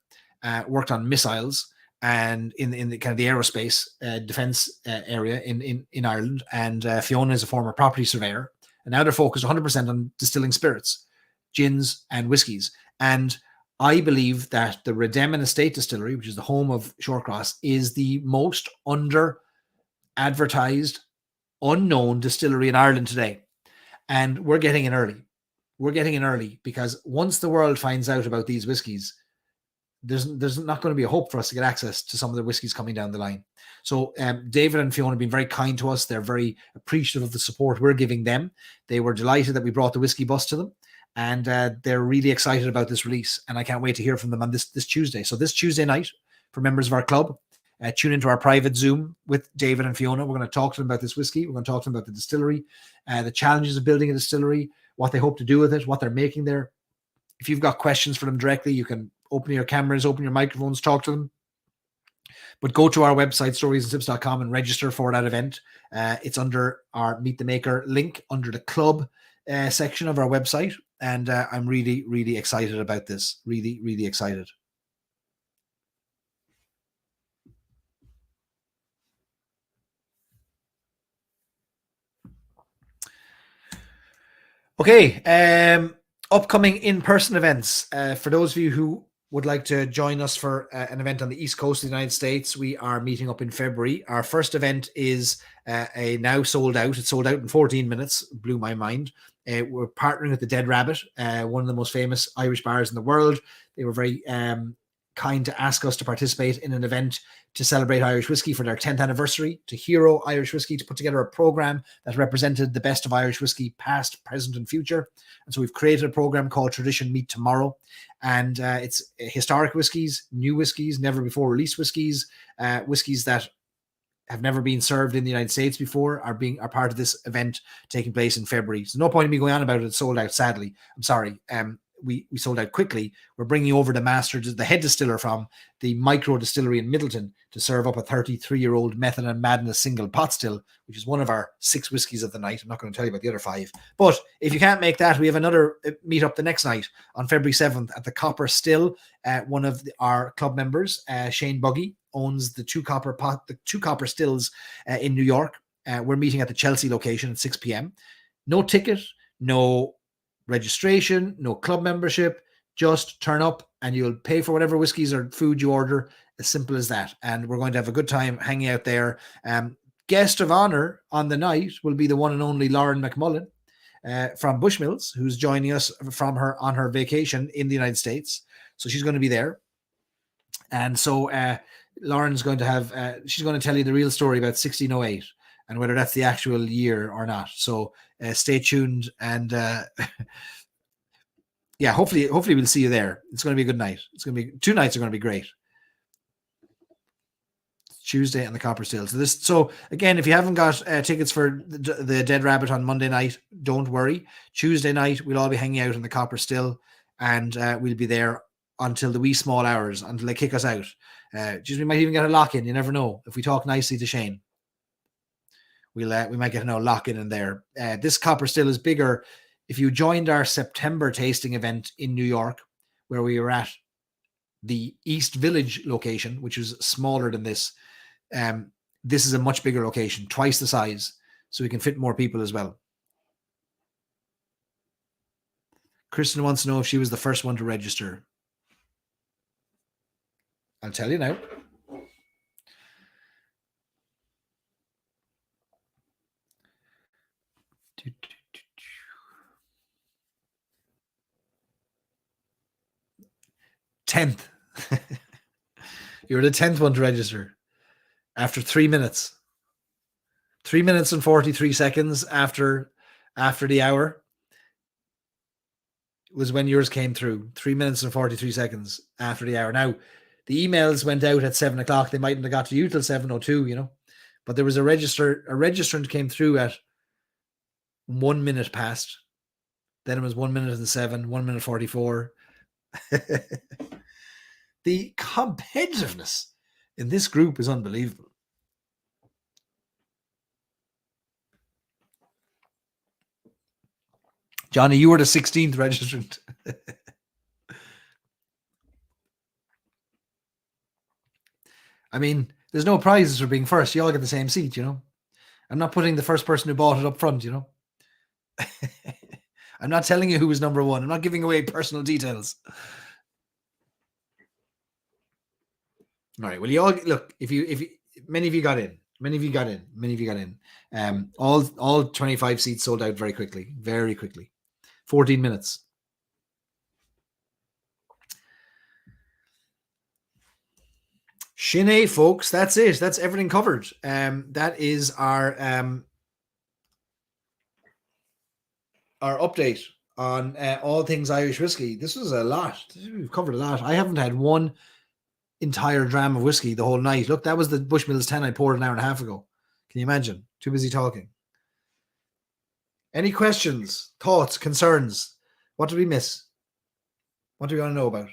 worked on missiles and in the kind of the aerospace defense area in Ireland. And Fiona is a former property surveyor. And now they're focused 100% on distilling spirits, gins and whiskies. And I believe that the Redemon Estate Distillery, which is the home of Shortcross, is the most under-advertised unknown distillery in Ireland today. And we're getting in early. We're getting in early because once the world finds out about these whiskies, there's not going to be a hope for us to get access to some of the whiskies coming down the line. So David and Fiona have been very kind to us. They're very appreciative of the support we're giving them. They were delighted that we brought the whiskey bus to them, and they're really excited about this release. And I can't wait to hear from them on this Tuesday. So this Tuesday night, for members of our club, tune into our private Zoom with David and Fiona. We're going to talk to them about this whiskey. We're going to talk to them about the distillery, the challenges of building a distillery, what they hope to do with it, what they're making there. If you've got questions for them directly, you can open your cameras, open your microphones, talk to them. But go to our website, storiesandslips.com, and register for that event. It's under our Meet the Maker link under the club section of our website. And I'm really, really excited about this. Really, really excited. Okay. Upcoming in-person events. For those of you who would like to join us for an event on the East Coast of the United States, we are meeting up in February. Our first event is now sold out. It's sold out in 14 minutes. Blew my mind. We're partnering with the Dead Rabbit, one of the most famous Irish bars in the world. They were very kind to ask us to participate in an event to celebrate Irish whiskey for their 10th anniversary, to hero Irish whiskey, to put together a program that represented the best of Irish whiskey, past, present, and future. And so we've created a program called Tradition Meet Tomorrow. And it's historic whiskies, new whiskies, never before released whiskies, whiskies that have never been served in the United States before are part of this event taking place in February. So no point in me going on about it. It's sold out, sadly. I'm sorry. We sold out quickly. We're bringing over the master, the head distiller from the micro distillery in Middleton, to serve up a 33-year-old Method and Madness single pot still, which is one of our 6 whiskies of the night. I'm not going to tell you about the other 5. But if you can't make that, we have another meetup the next night on February 7th at the Copper Still. One of our club members, Shane Buggy, owns the two copper stills in New York. We're meeting at the Chelsea location at 6 p.m. No ticket, no registration, no club membership. Just turn up and you'll pay for whatever whiskeys or food you order. As simple as that. And we're going to have a good time hanging out there. Guest of honor on the night will be the one and only Lauren McMullen from Bushmills, who's joining us on her vacation in the United States. So she's going to be there. And so Lauren's going to have, she's going to tell you the real story about 1608 and whether that's the actual year or not. So stay tuned, and yeah, hopefully we'll see you there. It's going to be a good night. It's going to be 2 nights are going to be great. Tuesday and the Copper Still. So again, if you haven't got tickets for the Dead Rabbit on Monday night, don't worry. Tuesday night we'll all be hanging out in the Copper Still, and we'll be there until the wee small hours, until they kick us out. We might even get a lock in. You never know. If we talk nicely to Shane, we might get a lock in there. This Copper Still is bigger. If you joined our September tasting event in New York, where we were at the East Village location, which is smaller than this, this is a much bigger location, twice the size, so we can fit more people as well. Kristen wants to know if she was the first one to register. I'll tell you now. Tenth. You're the 10th one to register after 3 minutes. 3 minutes and 43 seconds after the hour was when yours came through. 3 minutes and 43 seconds after the hour. Now, the emails went out at 7 o'clock. They mightn't have got to you till 7:02, but there was a registrant came through at 1 minute past. Then it was 1 minute and 7, 1 minute 44. The competitiveness in this group is unbelievable. Johnny, you were the 16th registrant. I mean, there's no prizes for being first. You all get the same seat, I'm not putting the first person who bought it up front, I'm not telling you who was number 1. I'm not giving away personal details. All right. Well, you all look. If many of you got in, Many of you got in. Many of you got in. All 25 seats sold out very quickly. Very quickly. 14 minutes. Shinee, folks. That's it. That's everything covered. That is our update on all things Irish whiskey. This was a lot. We've covered a lot. I haven't had one entire dram of whiskey the whole night. Look, that was the Bushmills 10 I poured an hour and a half ago. Can you imagine? Too busy talking. Any questions, thoughts, concerns? What did we miss? What do we want to know about?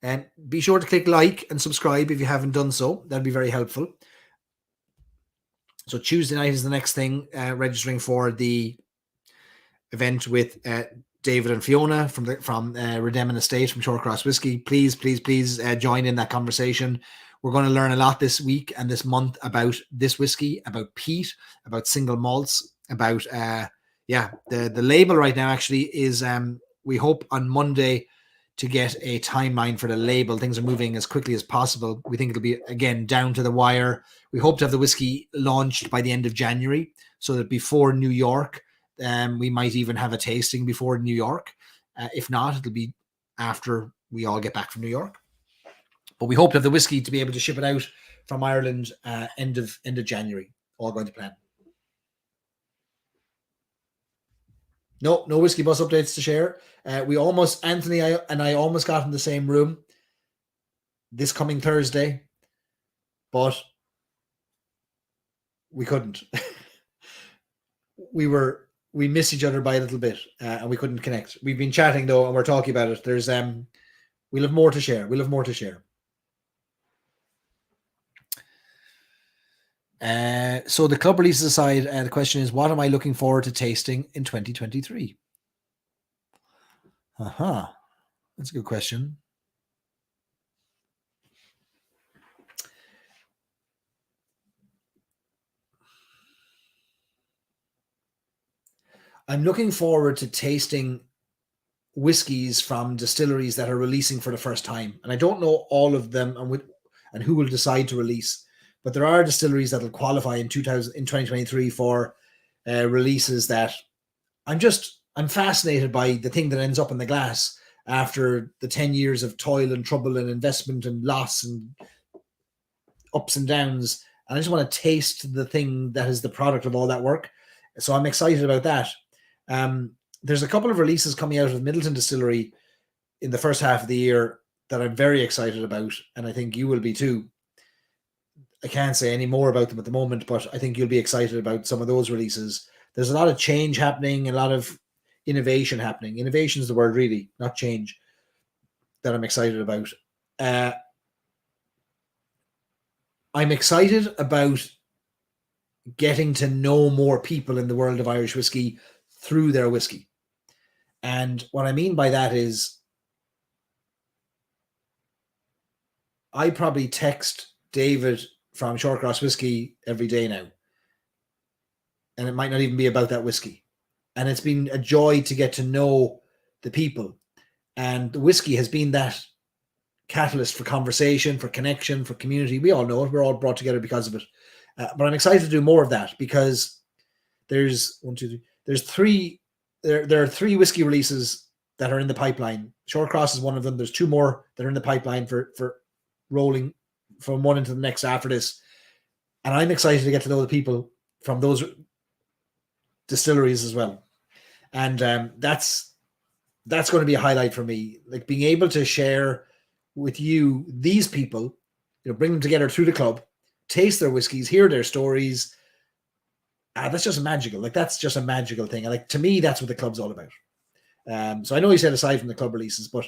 And be sure to click like and subscribe if you haven't done so. That'd be very helpful. So Tuesday night is the next thing, registering for the event with David and Fiona from Redemon Estate from Shortcross Whiskey. Please join in that conversation. We're going to learn a lot this week and this month about this whiskey, about peat, about single malts, about the label right now actually is we hope on Monday to get a timeline for the label. Things are moving as quickly as possible. We think it'll be, again, down to the wire. We hope to have the whiskey launched by the end of January so that before New York, we might even have a tasting before New York. If not, it'll be after we all get back from New York. But we hope to have the whiskey to be able to ship it out from Ireland end of January. All going to plan. No whiskey bus updates to share. Anthony and I almost got in the same room this coming Thursday, but we couldn't. We missed each other by a little bit, and we couldn't connect. We've been chatting though, and we're talking about it. There's we'll have more to share. So the club releases aside, the question is, what am I looking forward to tasting in 2023? That's a good question. I'm looking forward to tasting whiskies from distilleries that are releasing for the first time. And I don't know all of them and who will decide to release, but there are distilleries that will qualify in 2023 for releases that I'm fascinated by the thing that ends up in the glass after the 10 years of toil and trouble and investment and loss and ups and downs. And I just want to taste the thing that is the product of all that work. So I'm excited about that. There's a couple of releases coming out of Middleton Distillery in the first half of the year that I'm very excited about, and I think you will be too. I can't say any more about them at the moment, but I think you'll be excited about some of those releases. There's a lot of change happening, a lot of innovation happening. Innovation is the word, really, not change, that I'm excited about. I'm excited about getting to know more people in the world of Irish whiskey through their whiskey. And what I mean by that is I probably text David from Shortcross Whiskey every day now. And it might not even be about that whiskey. And it's been a joy to get to know the people. And the whiskey has been that catalyst for conversation, for connection, for community. We all know it. We're all brought together because of it. But I'm excited to do more of that because there's there are three whiskey releases that are in the pipeline. Shortcross is one of them. There's two more that are in the pipeline for rolling from one into the next after this. And I'm excited to get to know the people from those distilleries as well. And that's going to be a highlight for me. Like being able to share with you these people, bring them together through the club, taste their whiskeys, hear their stories. That's just magical. Like that's just a magical thing. And like to me, that's what the club's all about. So I know you said aside from the club releases, but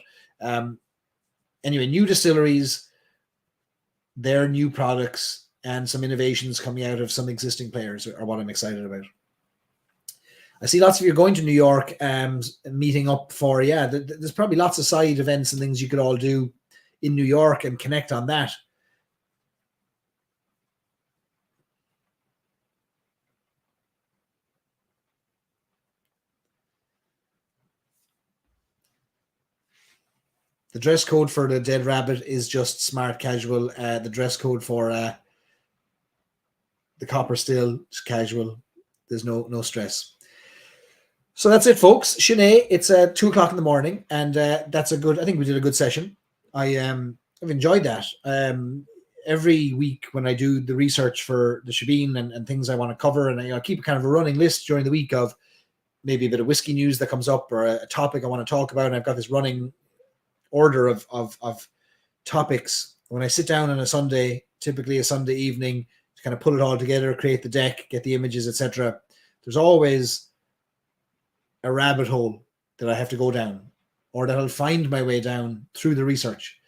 anyway, new distilleries, their new products, and some innovations coming out of some existing players are what I'm excited about. I see lots of you going to New York, meeting up for, there's probably lots of side events and things you could all do in New York and connect on that. The dress code for the Dead Rabbit is just smart casual. The dress code for the Copper Still is casual. There's no stress. So that's it, folks. Sinead, it's 2 o'clock in the morning, and that's a good. I think we did a good session. I've enjoyed that. Every week when I do the research for the Shebeen and things I want to cover, and I keep kind of a running list during the week of maybe a bit of whiskey news that comes up or a topic I want to talk about, and I've got this running order of topics. When I sit down on a Sunday, typically a Sunday evening, to kind of put it all together, create the deck, get the images, etc., there's always a rabbit hole that I have to go down, or that I'll find my way down through the research,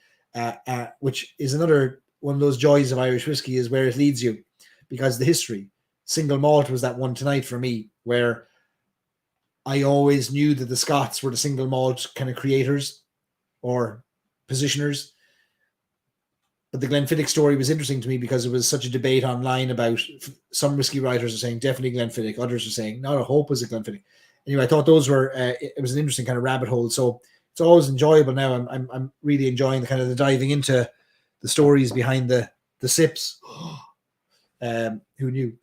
which is another one of those joys of Irish whiskey, is where it leads you, because the history. Single malt was that one tonight for me, where I always knew that the Scots were the single malt kind of creators or positioners. But the Glenfiddich story was interesting to me because it was such a debate online about, some whiskey writers are saying definitely Glenfiddich, others are saying not a hope was a Glenfiddich. Anyway, I thought those were, it was an interesting kind of rabbit hole. So it's always enjoyable now. I'm really enjoying the kind of the diving into the stories behind the sips. Who knew?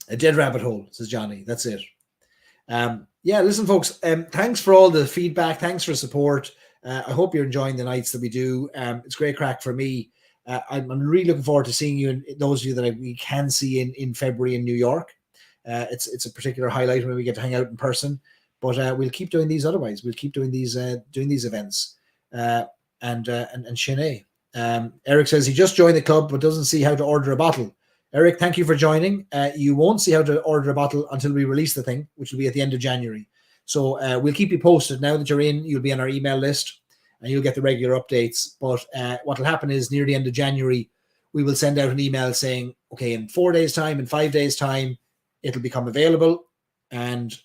A dead rabbit hole, says Johnny. That's it. Yeah, listen, folks, thanks for all the feedback. Thanks for support. I hope you're enjoying the nights that we do. It's great crack for me. I'm really looking forward to seeing you, and those of you that we can see in February in New York. It's a particular highlight when we get to hang out in person, but we'll keep doing these otherwise. We'll keep doing these events. And Sinead. Eric says he just joined the club but doesn't see how to order a bottle. Eric, thank you for joining. You won't see how to order a bottle until we release the thing, which will be at the end of January. So we'll keep you posted. Now that you're in, you'll be on our email list and you'll get the regular updates. But what will happen is near the end of January, we will send out an email saying, okay, in 4 days' time, in 5 days' time, it'll become available, and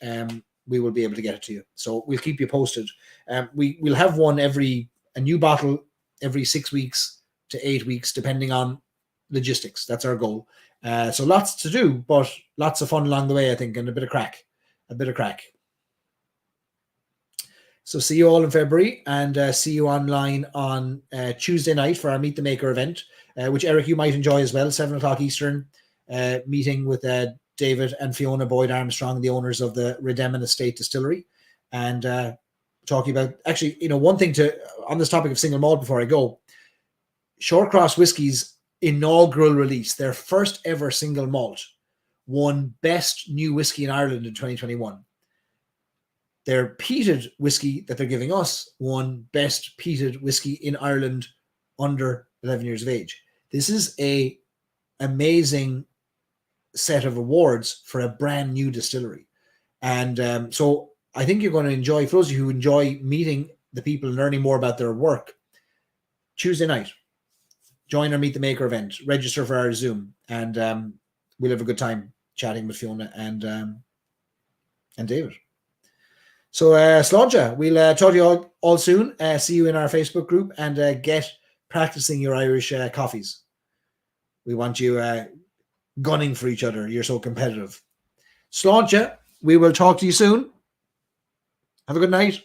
we will be able to get it to you. So we'll keep you posted. We'll have a new bottle every 6 weeks to 8 weeks, depending on logistics. That's our goal. So lots to do, but lots of fun along the way, I think, and a bit of crack. So see you all in February, and see you online on Tuesday night for our Meet the Maker event, which, Eric, you might enjoy as well, 7 o'clock Eastern, meeting with David and Fiona Boyd Armstrong, the owners of the Redemin Estate Distillery, and talking about, actually, one thing on this topic of single malt before I go, Shortcross Whiskey's inaugural release, their first ever single malt, won Best New Whiskey in Ireland in 2021. Their peated whiskey that they're giving us won Best Peated Whiskey in Ireland under 11 years of age. This is a amazing set of awards for a brand new distillery. And so I think you're going to enjoy, for those of you who enjoy meeting the people and learning more about their work, Tuesday night, join our Meet the Maker event, register for our Zoom, and we'll have a good time chatting with Fiona and David. So, Slodja, we'll talk to you all soon. See you in our Facebook group, and get practicing your Irish coffees. We want you gunning for each other. You're so competitive. Slodja, we will talk to you soon. Have a good night.